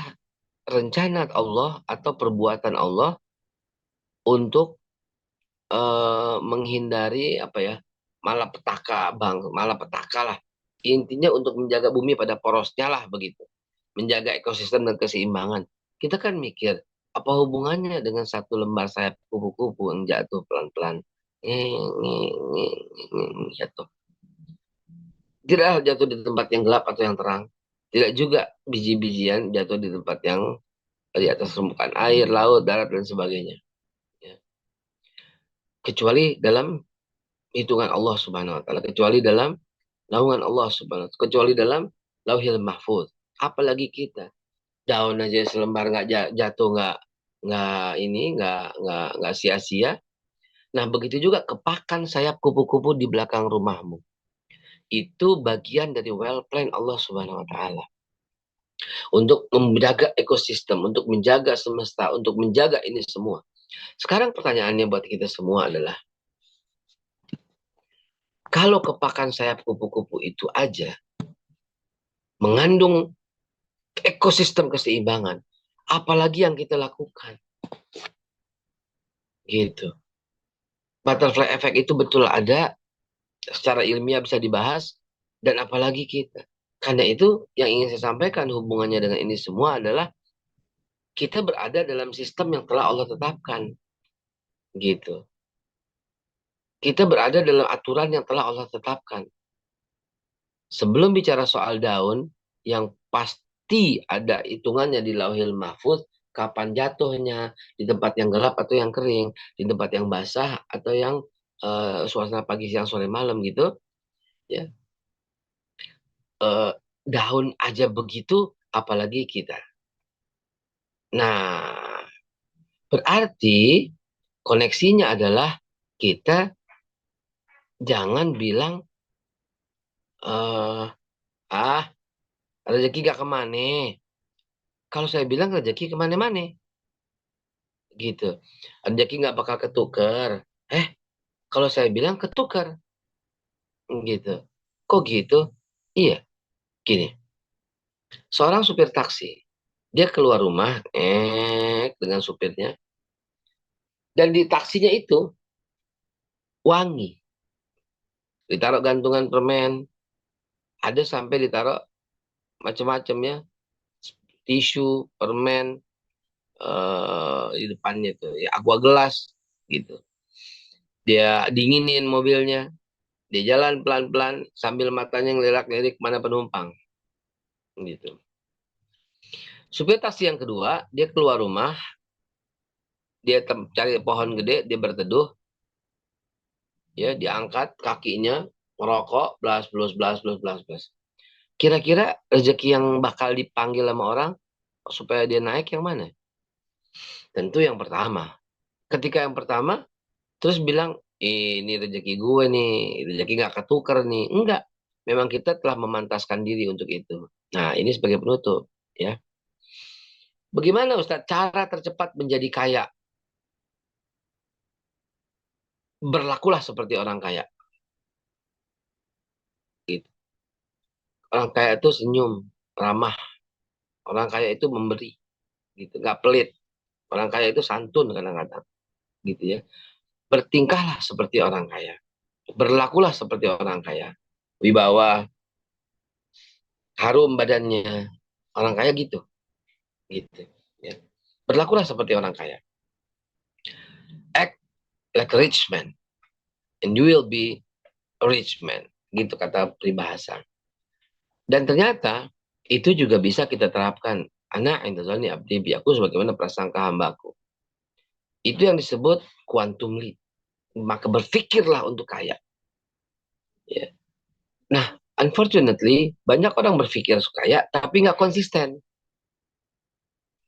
rencana Allah atau perbuatan Allah untuk menghindari apa ya, malapetaka, malapetaka lah. Intinya untuk menjaga bumi pada porosnya lah begitu. Menjaga ekosistem dan keseimbangan. Kita kan mikir, apa hubungannya dengan satu lembar sayap kupu-kupu yang jatuh pelan-pelan? Jatuh. Tidak jatuh di tempat yang gelap atau yang terang. Tidak juga biji-bijian jatuh di tempat yang di atas permukaan air, laut, darat, dan sebagainya. Ya. Kecuali dalam hitungan Allah Subhanahu wa Ta'ala, kecuali dalam naungan Allah Subhanahu wa Ta'ala, kecuali dalam Lauhil Mahfuz. Apalagi kita, daun aja selembar nggak jatuh, nggak sia-sia. Nah, begitu juga kepakan sayap kupu-kupu di belakang rumahmu. Itu bagian dari well plan Allah Subhanahu wa Ta'ala untuk menjaga ekosistem, untuk menjaga semesta, untuk menjaga ini semua. Sekarang pertanyaannya buat kita semua adalah, kalau kepakan sayap kupu-kupu itu aja mengandung ekosistem keseimbangan, apalagi yang kita lakukan? Gitu. Butterfly effect itu betul ada, secara ilmiah bisa dibahas, dan apalagi kita. Karena itu yang ingin saya sampaikan hubungannya dengan ini semua adalah kita berada dalam sistem yang telah Allah tetapkan. Gitu. Kita berada dalam aturan yang telah Allah tetapkan. Sebelum bicara soal daun, yang pasti ada hitungannya di Lauhil Mahfuz, kapan jatuhnya, di tempat yang gelap atau yang kering, di tempat yang basah atau yang suasana pagi, siang, sore, malam gitu. Ya. daun aja begitu, apalagi kita. Nah, berarti koneksinya adalah kita jangan bilang, eh ah, rezeki gak kemana. Kalau saya bilang rezeki kemana-mana, gitu. Rezeki nggak bakal ketuker. Kalau saya bilang ketuker, gitu. Kok gitu? Iya, gini. Seorang supir taksi, dia keluar rumah, dengan supirnya, dan di taksinya itu wangi. Ditaruh gantungan permen, ada sampai ditaruh macam-macam ya, tisu, permen, di depannya tuh, ya aqua gelas, gitu. Dia dinginin mobilnya, dia jalan pelan-pelan sambil matanya ngelirik-lirik mana penumpang, gitu. Supir taksi yang kedua, dia keluar rumah, dia cari pohon gede, dia berteduh, ya diangkat kakinya, merokok, blas blas blas blas blas blas. Kira-kira rezeki yang bakal dipanggil sama orang supaya dia naik yang mana? Tentu yang pertama. Ketika yang pertama, terus bilang, ini rezeki gue nih, rezeki nggak ketukar nih. Enggak, memang kita telah memantaskan diri untuk itu. Nah, ini sebagai penutup, ya. Bagaimana Ustadz cara tercepat menjadi kaya? Berlakulah seperti orang kaya. Gitu. Orang kaya itu senyum, ramah. Orang kaya itu memberi, gitu, nggak pelit. Orang kaya itu santun kadang-kadang, gitu ya. Bertingkahlah seperti orang kaya. Berlakulah seperti orang kaya. Wibawa, harum badannya. Orang kaya gitu, gitu. Ya. Berlakulah seperti orang kaya. Act like a rich man, and you will be a rich man. Gitu kata peribahasa. Dan ternyata itu juga bisa kita terapkan. Anak intazalni abdi biaku sebagaimana prasangka hambaku. Itu yang disebut quantum leap. Maka berpikirlah untuk kaya. Ya. Nah, unfortunately, banyak orang berpikir kaya, tapi nggak konsisten.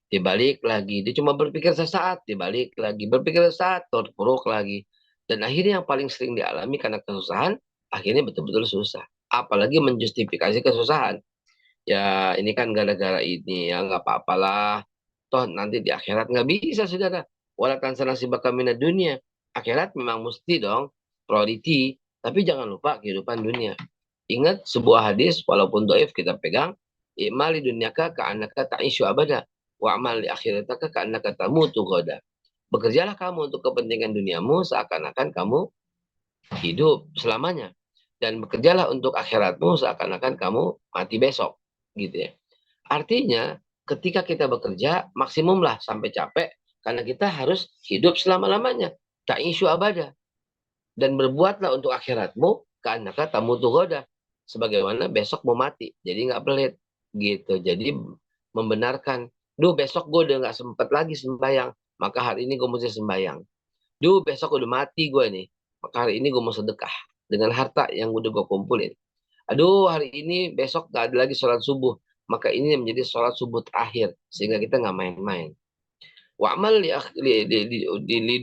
Dibalik lagi, dia cuma berpikir sesaat, dibalik lagi, berpikir sesaat, terpuruk lagi. Dan akhirnya yang paling sering dialami karena kesusahan, akhirnya betul-betul susah. Apalagi menjustifikasi kesusahan. Ya, ini kan gara-gara ini, ya nggak apa-apalah. Toh nanti di akhirat nggak bisa, saudara. Wala tansana nasibaka minad dunia. Akhirat memang mesti dong, priority. Tapi jangan lupa kehidupan dunia. Ingat sebuah hadis, walaupun doif kita pegang, i'mali dunyaka ka'annaka ta'isyu abada, wa'mal li akhirataka ka'annaka tamutu ghadan. Bekerjalah kamu untuk kepentingan duniamu seakan-akan kamu hidup selamanya. Dan bekerjalah untuk akhiratmu seakan-akan kamu mati besok. Gitu ya. Artinya, ketika kita bekerja, maksimumlah sampai capek, karena kita harus hidup selama-lamanya. Ta'isyu abada. Dan berbuatlah untuk akhiratmu, ka'annaka tamutu ghadan. Sebagaimana besok mau mati. Jadi nggak pelit. Gitu. Jadi membenarkan, duh besok gue udah nggak sempet lagi sembahyang. Maka hari ini gue mesti sembahyang. Duh besok udah mati gue nih. Maka hari ini gue mau sedekah. Dengan harta yang udah gue kumpulin. Aduh hari ini besok gak ada lagi sholat subuh. Maka ini menjadi sholat subuh terakhir. Sehingga kita nggak main-main. Wa'mal li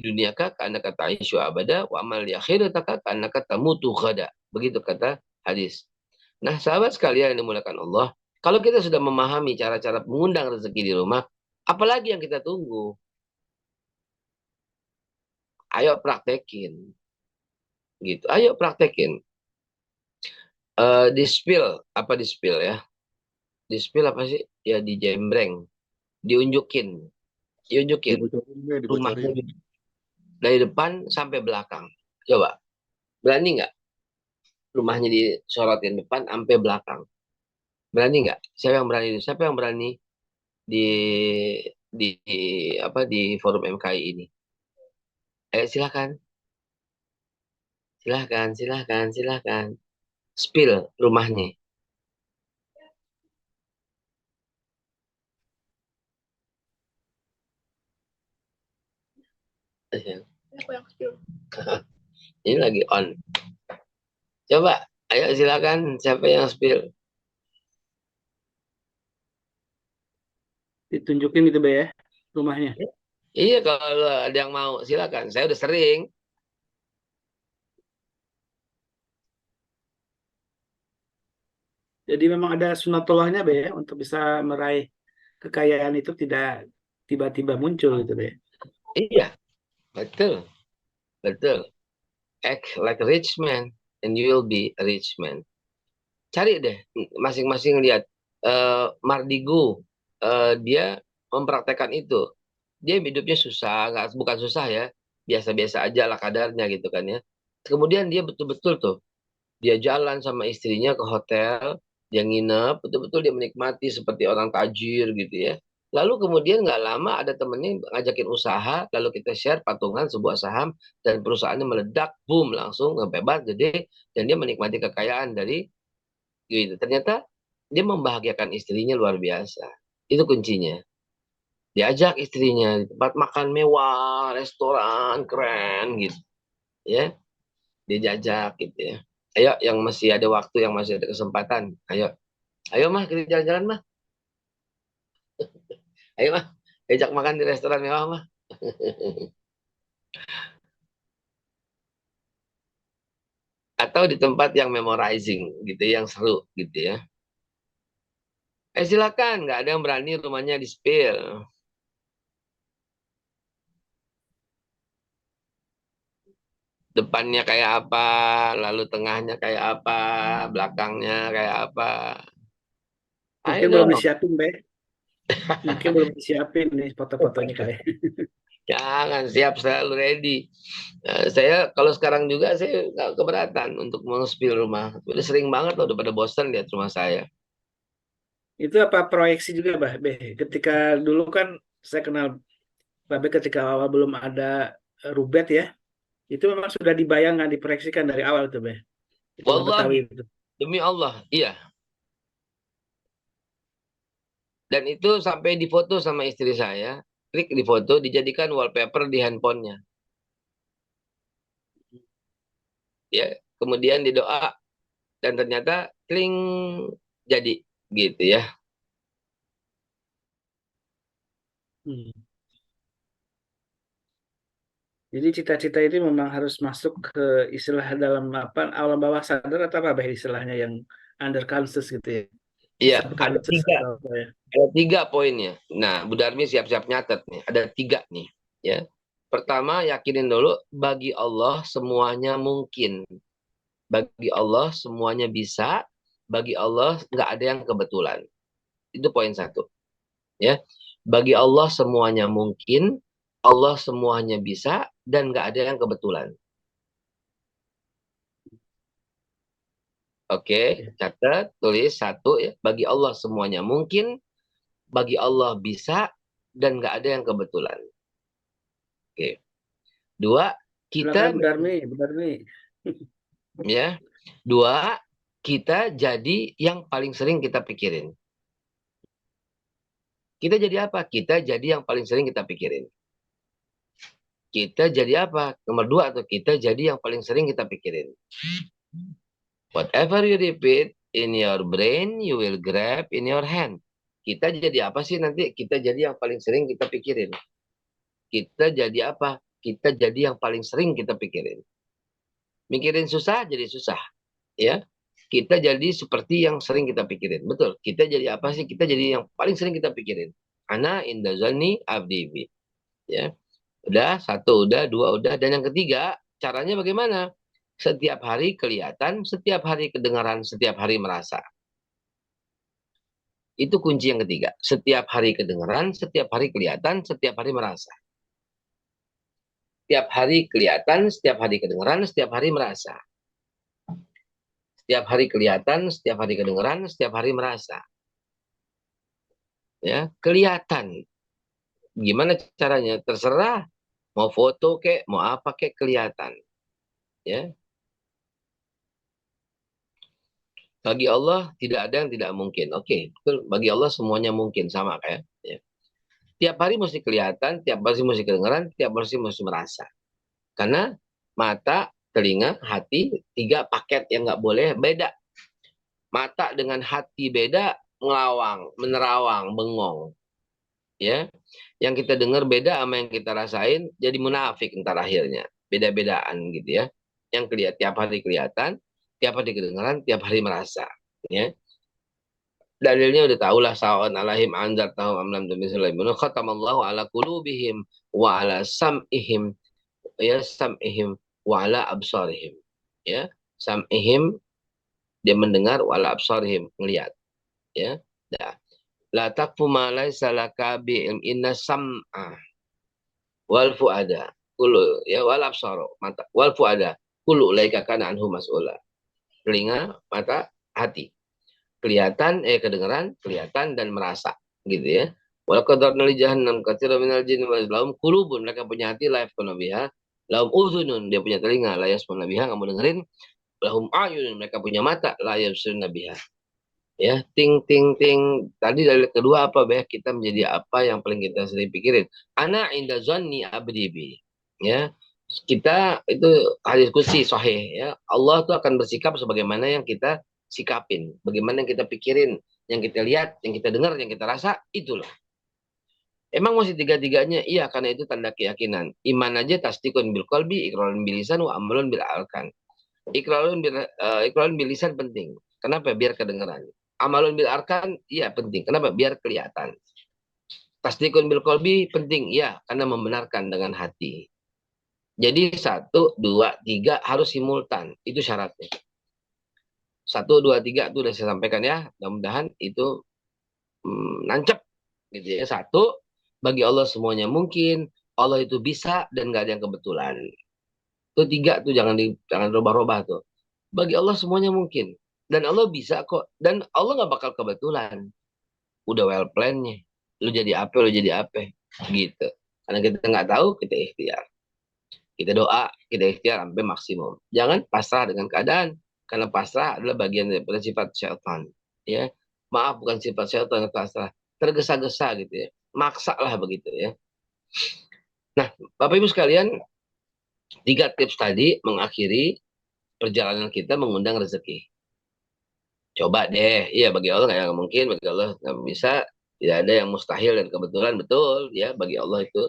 dunyaka ka'annaka ta'isyu abada wa'mal li akhirataka ka'annaka tamutu ghada. Begitu kata hadis. Nah, sahabat sekalian yang dimuliakan Allah, kalau kita sudah memahami cara-cara mengundang rezeki di rumah, apalagi yang kita tunggu? Ayo praktekin. Gitu. Ayo praktekin. Di spill, apa di spill ya? Di spill apa sih? Ya dijembreng, diunjukin, diunjukin Dibocorin deh, rumahnya dibocorin. dari depan sampai belakang. Coba, berani nggak rumahnya disorotin depan sampai belakang? Berani nggak? Siapa yang berani? Siapa yang berani di apa di forum MKI ini? Silakan, silakan, silakan, silakan. Spill rumahnya. Aku yang spill. Ini lagi on. Coba, ayo silakan siapa yang spill. Ditunjukin gitu Be ya, rumahnya. Iya, kalau ada yang mau silakan. Saya udah sering. Jadi memang ada sunatullahnya Be ya, untuk bisa meraih kekayaan itu tidak tiba-tiba muncul gitu Be. Iya, betul, betul. Act like a rich man and you will be a rich man. Cari deh, masing-masing lihat. Mardigu, dia mempraktekkan itu. Dia hidupnya susah, nggak, bukan susah ya, biasa-biasa aja lah kadarnya gitu kan ya. Kemudian dia betul-betul tuh, dia jalan sama istrinya ke hotel, dia nginep, betul-betul dia menikmati seperti orang tajir gitu ya. Lalu kemudian nggak lama ada temennya ngajakin usaha, lalu kita share patungan sebuah saham, dan perusahaannya meledak, boom, langsung ngebebat gede, dan dia menikmati kekayaan dari gitu. Ternyata dia membahagiakan istrinya luar biasa. Itu kuncinya. Diajak istrinya di tempat makan mewah, restoran keren gitu, ya. Dia jajak gitu ya. Ayo yang masih ada waktu, yang masih ada kesempatan, ayo. Ayo mah kita jalan-jalan mah. Ayo mah. Ajak makan di restoran mewah mah. Atau di tempat yang memorizing gitu, yang seru gitu ya. Silakan, nggak ada yang berani rumahnya di spill. Depannya kayak apa, lalu tengahnya kayak apa, belakangnya kayak apa. Ayo Mungkin belum dong, disiapin Be. Mungkin belum disiapin nih foto-fotonya kayak. jangan, siap, selalu ready. Saya kalau sekarang juga saya nggak keberatan untuk meng-spill rumah. Udah sering banget loh, udah pada bosan lihat rumah saya. Itu apa proyeksi juga Bah Be? Ketika dulu kan saya kenal Bah Be ketika awal belum ada rubet ya. Itu memang sudah dibayangkan, diproyeksikan dari awal tuh Be. Di rumah Betawi Wallahi, itu. demi Allah, iya. Dan itu sampai difoto sama istri saya, klik di foto, dijadikan wallpaper di handphonenya. Ya, kemudian didoa, dan ternyata kling, jadi gitu ya. Hmm. Jadi cita-cita itu memang harus masuk ke istilah dalam apa alam bawah sadar atau apa Bah istilahnya yang under conscious gitu ya. Iya, ada Subconscious tiga. atau apa ya. Ada tiga poinnya. Nah, Bu Darmi siap-siap nyatet nih. Ada tiga nih. Ya. Pertama, yakinin dulu, bagi Allah semuanya mungkin. Bagi Allah semuanya bisa. Bagi Allah nggak ada yang kebetulan. Itu poin satu. Ya. Bagi Allah semuanya mungkin. Allah semuanya bisa. Dan nggak ada yang kebetulan. Oke, Ya. catat, tulis satu ya. Bagi Allah semuanya mungkin. Bagi Allah bisa. Dan nggak ada yang kebetulan. Oke. Dua, Silakan kita Bu Darmi, Bu Darmi. ya. Dua, kita jadi yang paling sering kita pikirin. Kita jadi apa? Kita jadi yang paling sering kita pikirin. Kita jadi apa? Nomor dua, atau kita jadi yang paling sering kita pikirin. Whatever you repeat in your brain, you will grab in your hand. Kita jadi apa sih nanti? Kita jadi yang paling sering kita pikirin. Kita jadi apa? Kita jadi yang paling sering kita pikirin. Mikirin susah, jadi susah. Ya, kita jadi seperti yang sering kita pikirin. Betul. Kita jadi apa sih? Kita jadi yang paling sering kita pikirin. Ana indazani abdi. Ya. Udah, satu udah, dua udah. Dan yang ketiga, caranya bagaimana? Setiap hari kelihatan, setiap hari kedengaran, setiap hari merasa. Itu kunci yang ketiga. Setiap hari kedengaran, setiap hari kelihatan, setiap hari merasa. Setiap hari kelihatan, setiap hari kedengaran, setiap hari merasa. Setiap hari kelihatan, setiap hari kedengaran, setiap hari merasa. Ya, kelihatan. Gimana caranya? Terserah. Mau foto kek, mau apa kek, kelihatan. Ya. Bagi Allah tidak ada yang tidak mungkin. Oke, betul. Bagi Allah semuanya mungkin, sama kayak. Ya. Tiap hari mesti kelihatan, tiap hari mesti kedengaran, tiap hari mesti merasa. Karena mata, telinga, hati, tiga paket yang nggak boleh beda. Mata dengan hati beda, ngelawang, menerawang, bengong. ya. Yang kita dengar beda sama yang kita rasain, jadi munafik ntar akhirnya. Beda-bedaan gitu ya. Yang tiap hari kelihatan, tiap hari kedengaran, tiap hari merasa. Ya. Dalilnya udah tahu lah, sa'on alaihim anzar tahum amlam demi sulaiman khatamallahu ala qulubihim wa ala sam'ihim, ya, sam'ihim wa ala absarihim, ya, sam'ihim dia mendengar, wa ala absarihim melihat, ya. Dah. La taqfu ma laisa laka bi inna sam'a wal fuada kullu, ya, wal absara mata wal fuada kullu ulaika kana anhu mas'ula. Telinga, mata, hati. Kelihatan, kedengaran, kelihatan dan merasa, gitu ya. Wa qadarna li jahannam katsiran minal jinni wal lahum qulubun, mereka punya hati la yafqahuna biha, lahum udhunun, dia punya telinga la yasma'una biha, enggak mau dengerin, lahum ayunun, mereka punya mata la yabsiruna biha. Ya, ting ting ting. Tadi dari kedua apa, Beh? Kita menjadi apa yang paling kita sering pikirin. Ana inda zanni abdi bi. Ya. Kita itu hadis qudsi sahih, ya. Allah tuh akan bersikap sebagaimana yang kita sikapin, bagaimana yang kita pikirin, yang kita lihat, yang kita dengar, yang kita rasa, itulah. Emang masih tiga-tiganya? Iya, karena itu tanda keyakinan. Iman aja tasdikun bil qalbi, iqrarun bil lisan, wa amalun bil arkan. Iqrarun bil lisan penting. Kenapa? Biar kedengeran. Amalun bil arkan, iya penting. Kenapa? Biar kelihatan. Tasdikun bil qalbi penting, iya, karena membenarkan dengan hati. Jadi 1, 2, 3 harus simultan. Itu syaratnya. 1, 2, 3 itu udah saya sampaikan ya. Mudah-mudahan itu nancep gitu ya. 1, bagi Allah semuanya mungkin. Allah itu bisa dan gak ada yang kebetulan. Itu 3 tuh jangan rubah-rubah tuh. Bagi Allah semuanya mungkin. Dan Allah bisa kok. Dan Allah gak bakal kebetulan. Udah well plan-nya. Lu jadi apa, lu jadi apa. Gitu. Karena kita nggak tahu, kita ikhtiar. Kita doa, kita ikhtiar sampai maksimum. Jangan pasrah dengan keadaan. Karena pasrah adalah bagian dari sifat syaitan. Ya. Maaf, bukan sifat syaitan, pasrah. Tergesa-gesa gitu ya. Maksa lah begitu ya. Nah, Bapak Ibu sekalian, 3 tips tadi mengakhiri perjalanan kita mengundang rezeki. Coba deh, iya, bagi Allah nggak mungkin, bagi Allah nggak bisa, tidak ada yang mustahil dan kebetulan, betul ya, bagi Allah itu.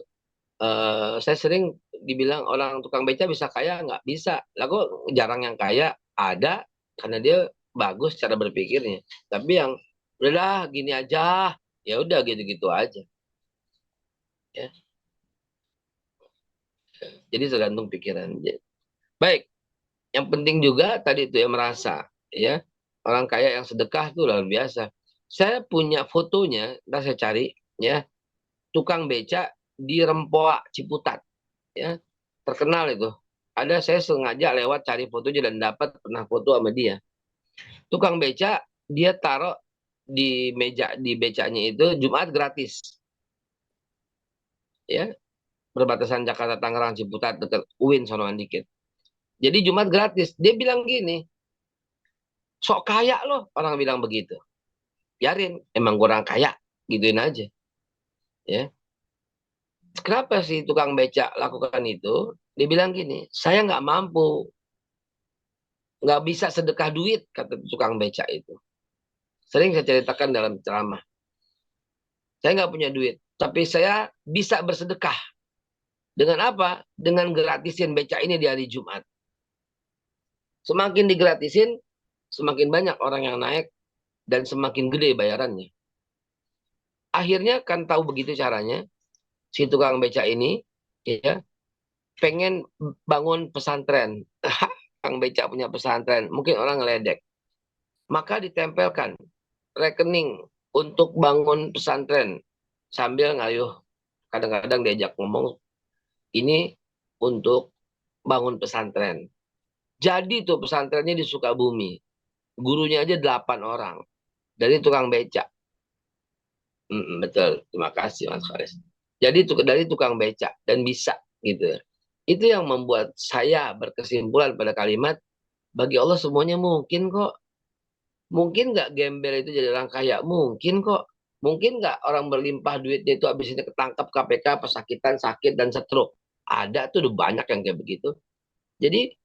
Saya sering dibilang orang tukang beca bisa kaya, nggak bisa. Lah kok jarang yang kaya? Ada, karena dia bagus cara berpikirnya. Tapi yang udahlah gini aja, ya udah gitu-gitu aja. Ya. Jadi tergantung pikiran. Baik, yang penting juga tadi itu ya merasa, ya. Orang kaya yang sedekah tuh luar biasa. Saya punya fotonya, ntar saya cari, ya. Tukang beca di Rempoa Ciputat, ya. Terkenal itu. Ada, saya sengaja lewat cari fotonya dan dapat pernah foto sama dia. Tukang beca, dia taruh di meja di becanya itu Jumat gratis. Ya, perbatasan Jakarta Tangerang Ciputat dekat UIN sonoan dikit. Jadi Jumat gratis. Dia bilang gini, sok kaya loh, orang bilang begitu. Biarin, emang kurang kaya, gituin aja. Ya. Kenapa sih tukang becak lakukan itu? Dia bilang gini, saya nggak mampu, nggak bisa sedekah duit, kata tukang becak itu. Sering saya ceritakan dalam ceramah. Saya nggak punya duit, tapi saya bisa bersedekah. Dengan apa? Dengan gratisin becak ini di hari Jumat. Semakin digratisin, semakin banyak orang yang naik, dan semakin gede bayarannya. Akhirnya kan tahu begitu caranya, si tukang beca ini ya pengen bangun pesantren. Tukang beca punya pesantren, mungkin orang ngeledek. Maka ditempelkan rekening untuk bangun pesantren sambil ngayuh. Kadang-kadang diajak ngomong, ini untuk bangun pesantren. Jadi tuh pesantrennya di Sukabumi. Gurunya aja 8 orang. Dari tukang beca. Betul, terima kasih Mas Faris. Jadi dari tukang beca dan bisa gitu. Itu yang membuat saya berkesimpulan pada kalimat bagi Allah semuanya mungkin kok. Mungkin nggak gembel itu jadi orang kaya? Mungkin kok. Mungkin nggak orang berlimpah duitnya itu habis ini ketangkap KPK, pesakitan, sakit, dan stroke. Ada tuh udah banyak yang kayak begitu. Jadi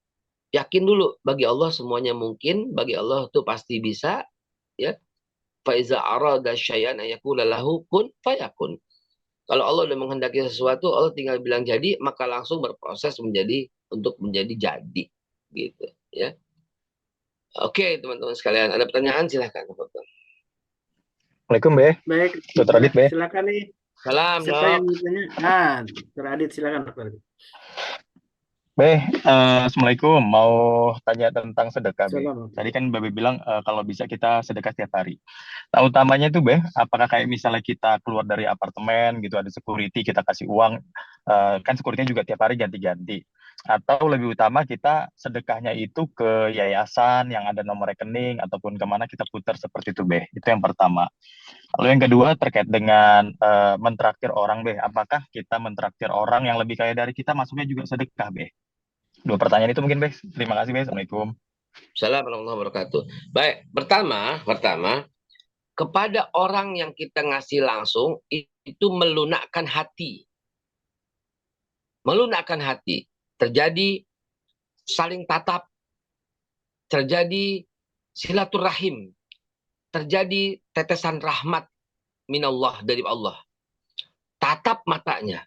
yakin dulu bagi Allah semuanya mungkin, bagi Allah tuh pasti bisa, ya. Faiza arada syai'an ayakula lahu kun fayakun. Kalau Allah udah menghendaki sesuatu, Allah tinggal bilang jadi, maka langsung berproses untuk menjadi jadi, gitu ya. Oke, teman-teman sekalian, ada pertanyaan silahkan. Assalamualaikum, Be. Baik, Dr. ya, Adit, Be. silakan nih. Salam, Siapa yang dok. bertanya? Ah, Dr. Adit, silakan Dr. Adit. Be, Assalamualaikum. Mau tanya tentang sedekah, Be. Salam. Tadi kan Babe bilang kalau bisa kita sedekah setiap hari. Nah, utamanya tuh, Be, apakah kayak misalnya kita keluar dari apartemen gitu, ada security, kita kasih uang, kan security juga tiap hari ganti-ganti. Atau lebih utama kita sedekahnya itu ke yayasan yang ada nomor rekening, ataupun kemana kita putar seperti itu, Be. Itu yang pertama. Lalu yang kedua terkait dengan mentraktir orang, Be. Apakah kita mentraktir orang yang lebih kaya dari kita masuknya juga sedekah, Be? Dua pertanyaan itu mungkin, Be. Terima kasih, Be. Assalamualaikum. Assalamualaikum warahmatullahi wabarakatuh. Baik, pertama, kepada orang yang kita ngasih langsung, itu melunakkan hati. Melunakkan hati. Terjadi saling tatap, terjadi silaturahim, terjadi tetesan rahmat minallah dari Allah. Tatap matanya,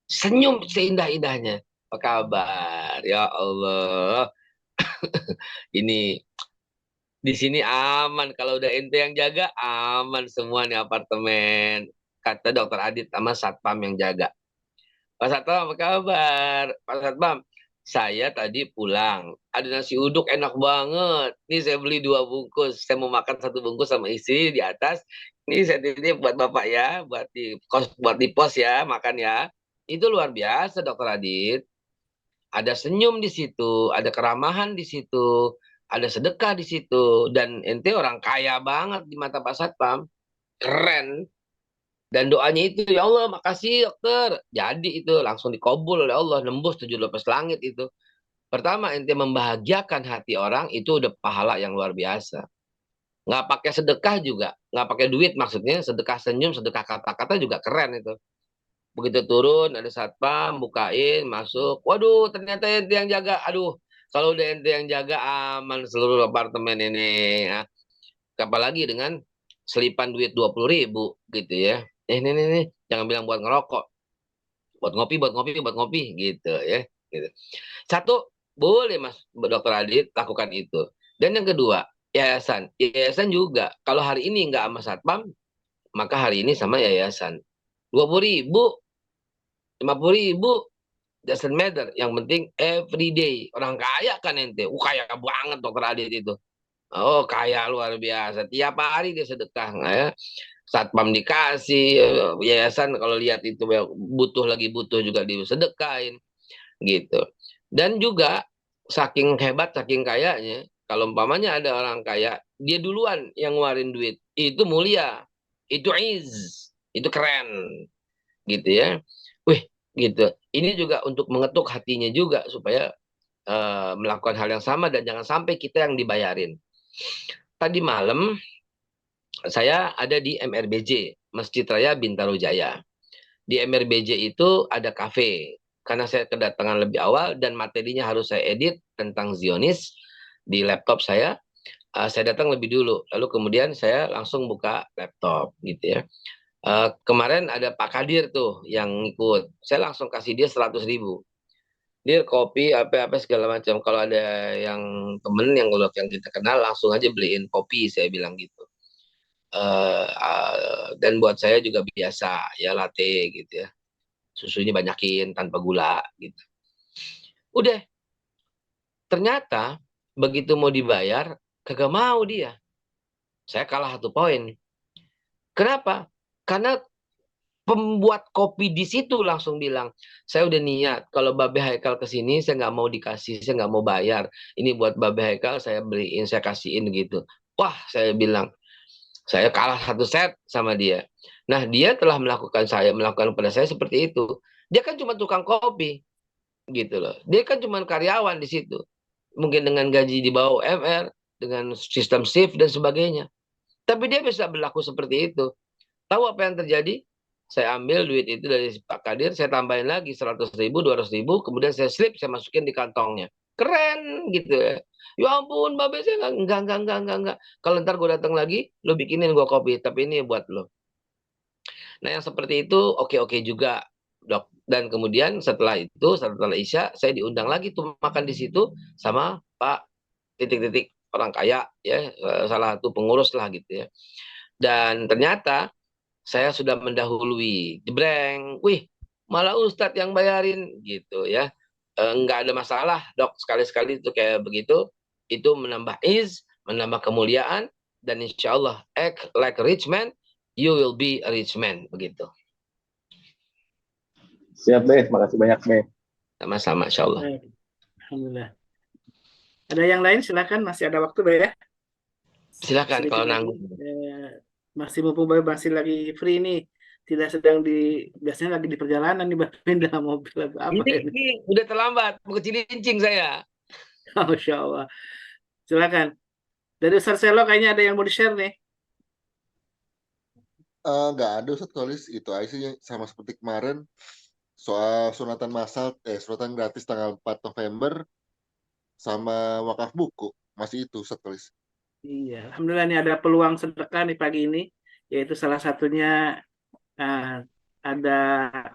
senyum seindah-indahnya. Apa kabar? Ya Allah. Ini di sini aman. Kalau udah ente yang jaga, aman semua nih apartemen. Kata dokter Adit sama Satpam yang jaga. Pak Satpam, apa kabar? Pak Satpam, saya tadi pulang. Ada nasi uduk enak banget. Nih saya beli 2 bungkus. Saya mau makan 1 bungkus sama istri di atas. Ini saya titip buat Bapak ya, buat di pos ya, makan ya. Itu luar biasa, Dokter Adit. Ada senyum di situ, ada keramahan di situ, ada sedekah di situ, dan ente orang kaya banget di mata Pak Satpam. Keren. Dan doanya itu, ya Allah makasih dokter. Jadi itu langsung dikabul oleh Allah, nembus 7 lapis langit itu. Pertama, ente membahagiakan hati orang, itu udah pahala yang luar biasa. Nggak pakai sedekah juga, nggak pakai duit maksudnya, sedekah senyum, sedekah kata-kata juga keren itu. Begitu turun, ada satpam, bukain, masuk. Waduh, ternyata ente yang jaga. Aduh, kalau udah ente yang jaga, aman seluruh apartemen ini. Nah, apalagi dengan selipan duit 20.000 gitu ya. Ini, jangan bilang buat ngerokok. Buat ngopi, gitu ya. Gitu. Satu, boleh Mas Dokter Adit lakukan itu. Dan yang kedua, yayasan. Yayasan juga, kalau hari ini nggak sama satpam, maka hari ini sama yayasan. 20.000, 50.000, doesn't matter. Yang penting everyday. Orang kaya kan ente. Kaya banget Dokter Adit itu. Oh, kaya luar biasa. Tiap hari dia sedekah. Ya. Satpam dikasih, yayasan kalau lihat itu lagi butuh juga disedekain. Gitu. Dan juga saking hebat, saking kayanya, kalau umpamanya ada orang kaya, dia duluan yang ngeluarin duit. Itu mulia. Itu itu keren. Gitu ya. Wih, gitu. Ini juga untuk mengetuk hatinya juga supaya melakukan hal yang sama dan jangan sampai kita yang dibayarin. Tadi malam saya ada di MRBJ, Masjid Raya Bintaro Jaya. Di MRBJ itu ada kafe. Karena saya kedatangan lebih awal dan materinya harus saya edit tentang Zionis di laptop saya datang lebih dulu. Lalu kemudian saya langsung buka laptop gitu ya. Kemarin ada Pak Kadir tuh yang ikut. Saya langsung kasih dia 100.000. Dia kopi apa-apa segala macam. Kalau ada yang temen yang kita kenal langsung aja beliin kopi, saya bilang gitu. Dan buat saya juga biasa ya latte gitu ya. Susunya banyakin tanpa gula gitu. Udah, ternyata begitu mau dibayar kagak mau dia. Saya kalah 1 poin. Kenapa? Karena pembuat kopi di situ langsung bilang, saya udah niat kalau Babe Haikal kesini saya nggak mau dikasih, saya nggak mau bayar. Ini buat Babe Haikal saya beliin, saya kasihin gitu. Wah, saya bilang, saya kalah 1 set sama dia. Nah, dia telah melakukan pada saya seperti itu. Dia kan cuma tukang kopi, gitu loh. Dia kan cuma karyawan di situ. Mungkin dengan gaji di bawah UMR, dengan sistem shift dan sebagainya. Tapi dia bisa berlaku seperti itu. Tahu apa yang terjadi? Saya ambil duit itu dari Pak Kadir, saya tambahin lagi 100.000, 200.000, kemudian saya slip, saya masukin di kantongnya. Keren gitu ya. Ya ampun, Babe saya enggak. Kalau ntar gue datang lagi, lo bikinin gue kopi, tapi ini buat lo. Nah, yang seperti itu oke-oke juga, Dok. Dan kemudian setelah itu, setelah Isya, saya diundang lagi tuh makan di situ sama Pak titik-titik orang kaya ya, salah satu pengurus lah gitu ya. Dan ternyata saya sudah mendahului, jebreng, wih, malah Ustadz yang bayarin gitu ya. Nggak ada masalah, Dok, sekali-sekali itu kayak begitu, itu menambah menambah kemuliaan, dan insya Allah, act like a rich man, you will be a rich man, begitu. Siap, Beh. Makasih banyak, Beh. Sama-sama, insya Allah. Baik. Alhamdulillah. Ada yang lain silakan, masih ada waktu ya. Silakan Sedikit kalau lagi. nanggung. Masih mumpung masih lagi free nih. Tidak sedang biasanya lagi di perjalanan nih, pindah mobil atau apa ini. Ini udah terlambat, mau ke Cilincing saya. Masya Allah. Silakan. Dari Ustaz Selo kayaknya ada yang mau di-share nih. Nggak ada Ustadz Kolis, itu aja sih sama seperti kemarin soal sunatan massal, sunatan gratis tanggal 4 November sama wakaf buku, masih itu Ustadz Kolis. Iya, Alhamdulillah nih ada peluang sedekah nih pagi ini, yaitu salah satunya uh, ada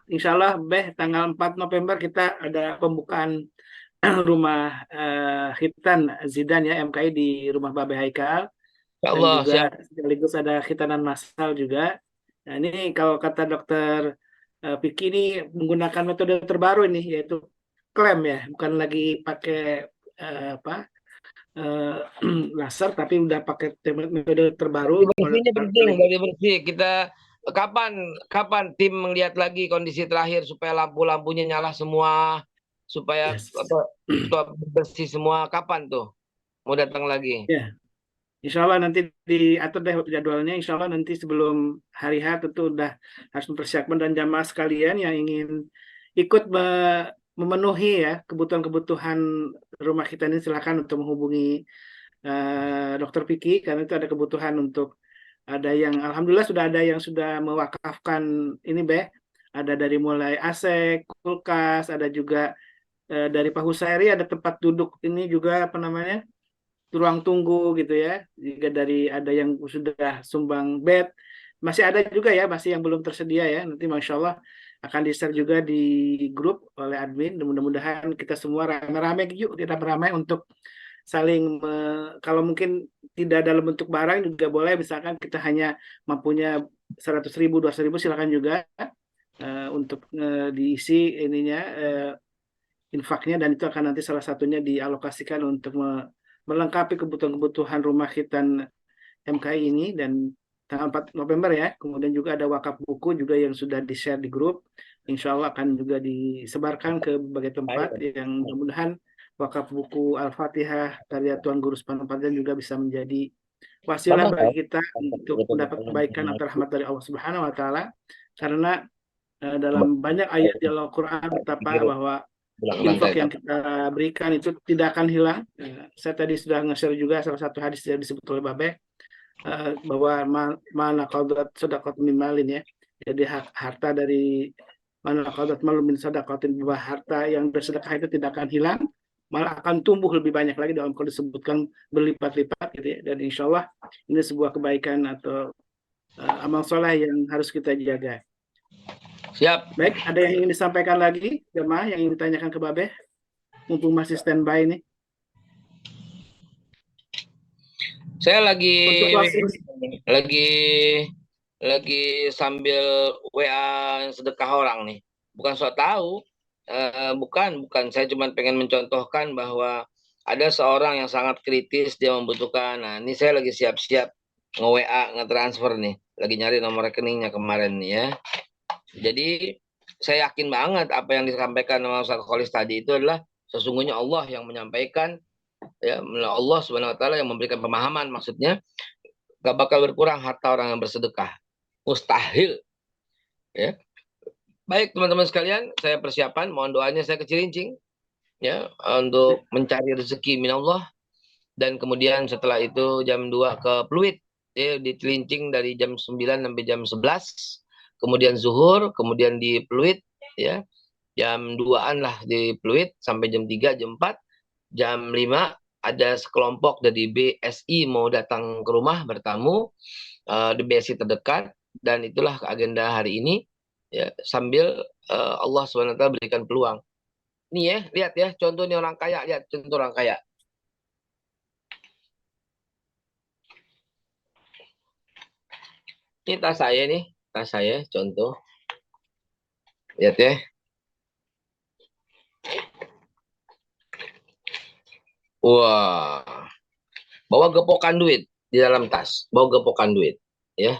insya Allah tanggal 4 November kita ada pembukaan rumah khitan Zidan ya MKI di rumah Babe Haikal, Ya dan Allah, juga siap. sekaligus ada khitanan massal juga. Nah ini kalau kata dokter Vicky ini menggunakan metode terbaru ini, yaitu klaim ya, bukan lagi pakai apa laser, tapi udah pakai metode terbaru Bersihnya penting, dari bersih. Kita kapan tim melihat lagi kondisi terakhir supaya lampu-lampunya nyala semua, supaya yes. bersih semua. Kapan tuh mau datang lagi? Ya, insya Allah nanti diatur deh jadwalnya. Insya Allah nanti sebelum hari H tentu udah harus mempersiapkan, dan jamaah sekalian yang ingin ikut memenuhi ya kebutuhan-kebutuhan rumah kita ini, silakan untuk menghubungi Dokter Vicky, karena itu ada kebutuhan untuk, ada yang alhamdulillah sudah ada yang sudah mewakafkan ini ada dari mulai AC, kulkas, ada juga dari Pak Husairi ada tempat duduk ini juga apa namanya, ruang tunggu gitu ya. Jika ada yang sudah sumbang bed, masih ada juga ya, masih yang belum tersedia ya. Nanti Masya Allah akan di-share juga di grup oleh admin. Dan mudah-mudahan kita semua rame-rame yuk, kita beramai untuk saling kalau mungkin tidak dalam bentuk barang juga boleh, misalkan kita hanya mampunya 100.000, 200.000, silakan juga untuk diisi ininya infaknya, dan itu akan nanti salah satunya dialokasikan untuk melengkapi kebutuhan-kebutuhan rumah khitan MKI ini. Dan tanggal 4 November ya, kemudian juga ada wakaf buku juga yang sudah di-share di grup, insya Allah akan juga disebarkan ke berbagai tempat, yang mudah-mudahan wakaf buku Al-Fatihah karya Tuan Guru Subhanahu juga bisa menjadi wasilah bagi kita untuk mendapat kebaikan atau rahmat dari Allah Subhanahu wa taala, karena dalam banyak ayat di Al-Qur'an betapa bahwa infak yang kita berikan itu tidak akan hilang. Saya tadi sudah nge-share juga salah satu hadis yang disebut oleh Babe, bahwa mana qaudat sedekah min malin ya. Jadi harta dari mana qaudat malun min sedekatin, bahwa harta yang bersedekah itu tidak akan hilang, malah akan tumbuh lebih banyak lagi, dalam kalau disebutkan berlipat-lipat gitu ya. Dan insya Allah ini sebuah kebaikan atau amal soleh yang harus kita jaga. Siap. Baik, ada yang ingin disampaikan lagi, jemaah yang ingin ditanyakan ke Babe, mumpung masih standby nih. Saya lagi sambil WA sedekah orang nih. Bukan so tahu, bukan. Saya cuma pengen mencontohkan bahwa ada seorang yang sangat kritis, dia membutuhkan. Nah, ini saya lagi siap-siap nge-WA, nge-transfer nih. Lagi nyari nomor rekeningnya kemarin nih ya. Jadi saya yakin banget apa yang disampaikan sama Ustaz Kholis tadi itu adalah sesungguhnya Allah yang menyampaikan, ya, Allah Subhanahu wa taala yang memberikan pemahaman, maksudnya gak bakal berkurang harta orang yang bersedekah. Mustahil. Ya. Baik teman-teman sekalian, saya persiapan, mohon doanya saya ke Cilincing ya untuk mencari rezeki minallah, dan kemudian setelah itu jam 2 ke Pluit ya, di Cilincing dari jam 9 sampai jam 11. Kemudian zuhur, kemudian di Pluit ya. Jam 2-an lah di Pluit sampai jam 3, jam 4. Jam 5 ada sekelompok dari BSI mau datang ke rumah bertamu, di BSI terdekat. Dan itulah agenda hari ini, ya, sambil Allah SWT berikan peluang. Nih ya, lihat ya, contoh nih orang kaya, lihat contoh orang kaya. Ini tas saya contoh. Lihat ya. Wah, bawa gepokan duit di dalam tas, bawa gepokan duit, ya.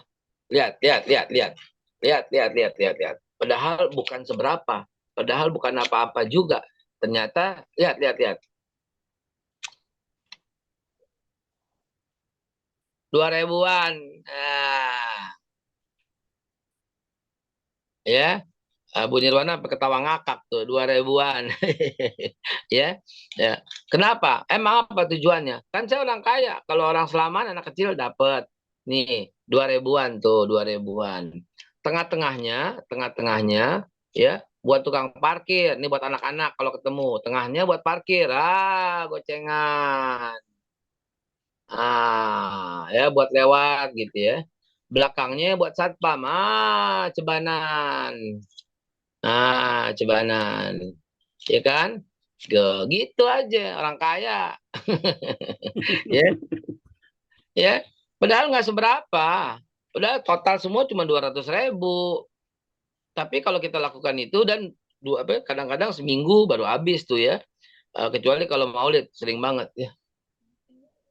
Lihat, lihat, lihat, lihat. Lihat, lihat, lihat, lihat, lihat. Padahal bukan seberapa, padahal bukan apa-apa juga. Ternyata lihat, lihat, lihat. 2 ribuan. Ah, ya. Bu Nirwana sampai ketawa ngakak tuh 2 ribuan. Ya, ya. Kenapa? Emang apa tujuannya? Kan saya orang kaya. Kalau orang selaman anak kecil dapat nih 2 ribuan tuh 2 ribuan. Tengah-tengahnya, ya, buat tukang parkir. Ini buat anak-anak kalau ketemu. Tengahnya buat parkir. Gocengan. Ya buat lewat gitu ya. Belakangnya buat satpam. Cebanan. Cebanan. Ya kan? Gitu aja orang kaya. Ya, ya. Padahal nggak seberapa. Padahal total semua cuma 200 ribu. Tapi kalau kita lakukan itu dan kadang-kadang seminggu baru habis tuh ya. Kecuali kalau Maulid sering banget ya.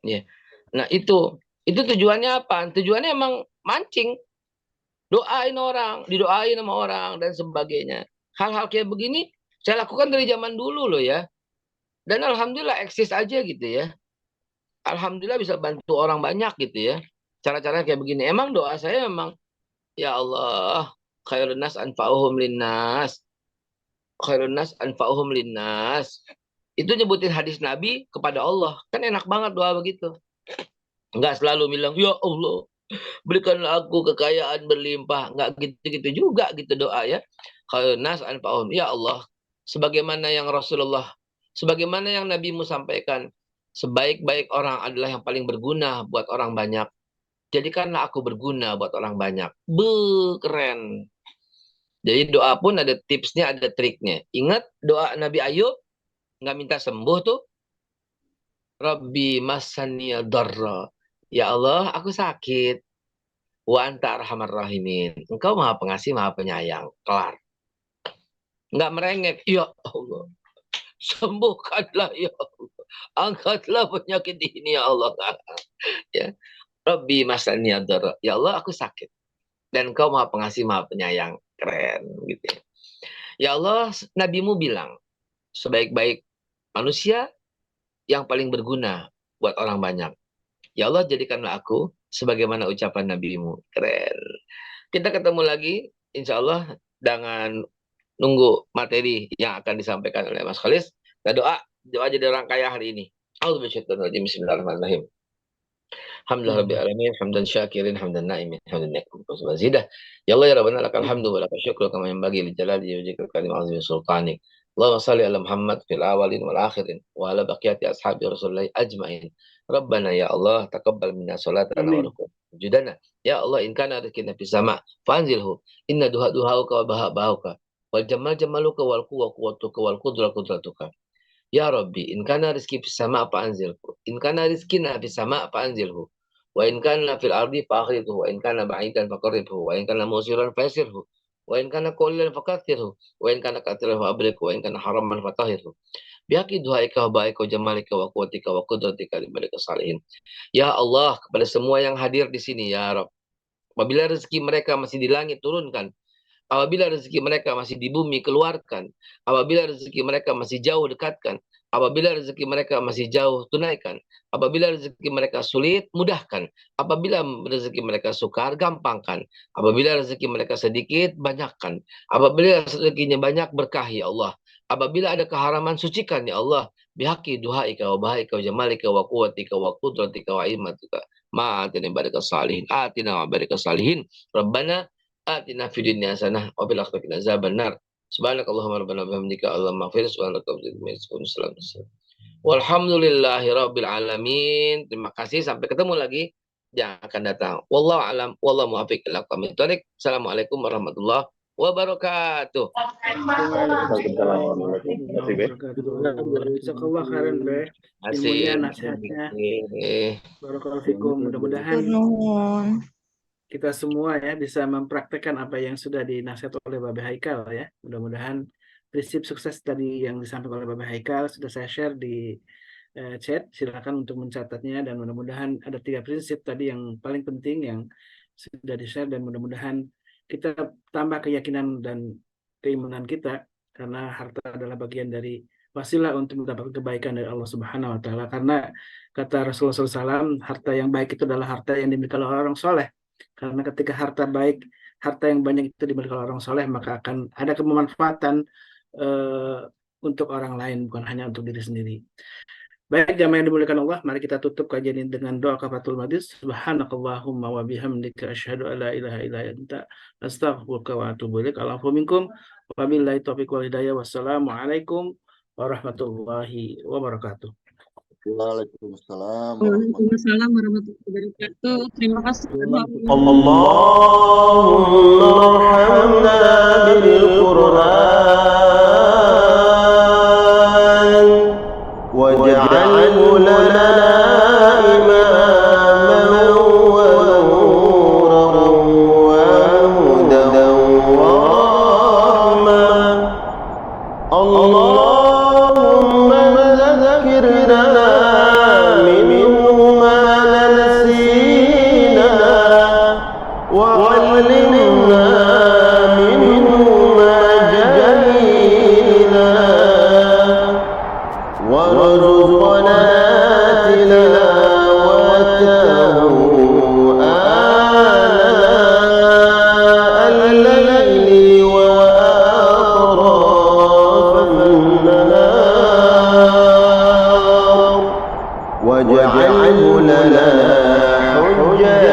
Ya. Nah itu tujuannya apa? Tujuannya emang mancing, doain orang, didoain sama orang dan sebagainya. Hal-hal kayak begini saya lakukan dari zaman dulu loh ya. Dan alhamdulillah eksis aja gitu ya. Alhamdulillah bisa bantu orang banyak gitu ya. Cara-cara kayak begini. Emang doa saya memang ya Allah, khairun nas anfa'uhum linnas. Khairun nas anfa'uhum linnas. Itu nyebutin hadis Nabi kepada Allah. Kan enak banget doa begitu. Enggak selalu bilang, ya Allah, berikanlah aku kekayaan berlimpah. Enggak gitu-gitu juga gitu doa ya. Khairun nas anfa'uhum. Ya Allah, sebagaimana yang Rasulullah, sebagaimana yang Nabimu sampaikan, sebaik-baik orang adalah yang paling berguna buat orang banyak. Jadikanlah aku berguna buat orang banyak. Keren. Jadi doa pun ada tipsnya, ada triknya. Ingat doa Nabi Ayub, nggak minta sembuh tuh. Rabbi masaniya darra. Ya Allah, aku sakit. Wa anta arhamar rahimin. Engkau maha pengasih, maha penyayang. Kelar. Nggak merengek. Ya Allah, sembuhkanlah ya Allah. Angkatlah penyakit ini ya Allah. Ya. Rabbi masaniya darra. Ya Allah, aku sakit. Dan engkau maha pengasih, maha penyayang. Keren gitu ya. Ya Allah, Nabimu bilang, sebaik-baik manusia yang paling berguna buat orang banyak. Ya Allah, jadikanlah aku sebagaimana ucapan Nabimu. Keren. Kita ketemu lagi, insya Allah, dengan nunggu materi yang akan disampaikan oleh Mas Khalis. Nah, doa jadi orang kaya hari ini. Bismillahirrahmanirrahim. Alhamdulillah rabbil alamin, hamdan syakirin, hamdan naimin, hamdan yakum wazidah. Ya Allah ya Rabbana lakal hamdu wa lakal syukru kama yanbaghi li jalali wajhika karim azim sultanik. Allahumma salli ala Muhammad fil awalin wal akhirin wa ala baqiyati ashabi Rasulullah ajmain. Rabbana ya Allah taqabbal minna salatana wa Amin. rukujudana. Ya Allah in kana rizqina fis sama fanzilhu. Inna duhauka wa bahauka wal jamal jamaluka wal quwwa quwwatuka wal qudra qudratuka. Ya Rabbi, in kana rizki fis sama apa anzilhu. In kana rizkina fis sama apa anzilhu. Wa in kana fil ardi fa'akhidhu. Wa in kana ba'idan faqarribhu. Wa in kana musiran faisirhu. Wa in kana qalilan fakathirhu. Wa in kana katiran fa'abrikhu. Wa in kana haraman fatahirhu. Bihaqi duhaika wa baika wa jamalika wa quwwatika wa qudratika libalika salihin. Ya Allah, kepada semua yang hadir di sini, ya Rabb. Apabila rezeki mereka masih di langit, turunkan. Apabila rezeki mereka masih di bumi, keluarkan. Apabila rezeki mereka masih jauh, dekatkan. Apabila rezeki mereka masih jauh, tunaikan. Apabila rezeki mereka sulit, mudahkan. Apabila rezeki mereka sukar, gampangkan. Apabila rezeki mereka sedikit, banyakkan. Apabila rezekinya banyak, berkahi ya Allah. Apabila ada keharaman, sucikan ya Allah. Bihaqi duhaika wa bahaika wa jamalika wa quwwatika wa qudratika wa ilmatika. Ma'atina barika salihin. Atina wa barika salihin. Rabbana atina fid dunya hasanah wa fil akhirati azabannar. Subhanakallahumma rabbana bihamdika Allahumma ighfir subhanaka walhamdulillahi rabbil alamin. Terima kasih, sampai ketemu lagi yang akan datang. Wallahu alam, wallahu muwaffiq ila aqwamit thoriq. Assalamualaikum warahmatullahi wabarakatuh. Waalaikumsalam warahmatullahi wabarakatuh. Jazakallah khairan, Be. Ilmunya, nasihatnya. Barakallahu fikum. Mudah-mudahan Nuhun. kita semua ya bisa mempraktekkan apa yang sudah dinasihat oleh Babe Haikal ya. Mudah-mudahan prinsip sukses tadi yang disampaikan oleh Babe Haikal sudah saya share di chat. Silakan untuk mencatatnya dan mudah-mudahan ada 3 prinsip tadi yang paling penting yang sudah di-share dan mudah-mudahan kita tambah keyakinan dan keimanan kita karena harta adalah bagian dari wasilah untuk mendapatkan kebaikan dari Allah Subhanahu wa taala karena kata Rasulullah SAW, harta yang baik itu adalah harta yang dimiliki oleh orang soleh. Karena ketika harta baik, harta yang banyak itu dimiliki oleh orang soleh, maka akan ada kemanfaatan untuk orang lain, bukan hanya untuk diri sendiri. Baik, jamaah yang dimuliakan Allah, mari kita tutup kajian ini dengan doa kafatul majlis. Subhanakallahumma wa bihamdika asyhadu an la ilaha illa anta astaghfiruka wa atubu ilaik. Allahu minkum wa billahi taufiq wal hidayah. Wassalamualaikum warahmatullahi wabarakatuh. Waalaikumsalam. Waalaikumsalam warahmatullahi wabarakatuh. Terima kasih. Allahumma arhamna bil Qur'an waj'alhu lana imaman wa nuran wa hudan wa rahmah. Allahumma dzakkirna minhu ma nasina وعلمنا منه ما جهلنا وارزقنا تلاوته آناء الليل وأطراف النهار واجعله لنا حجة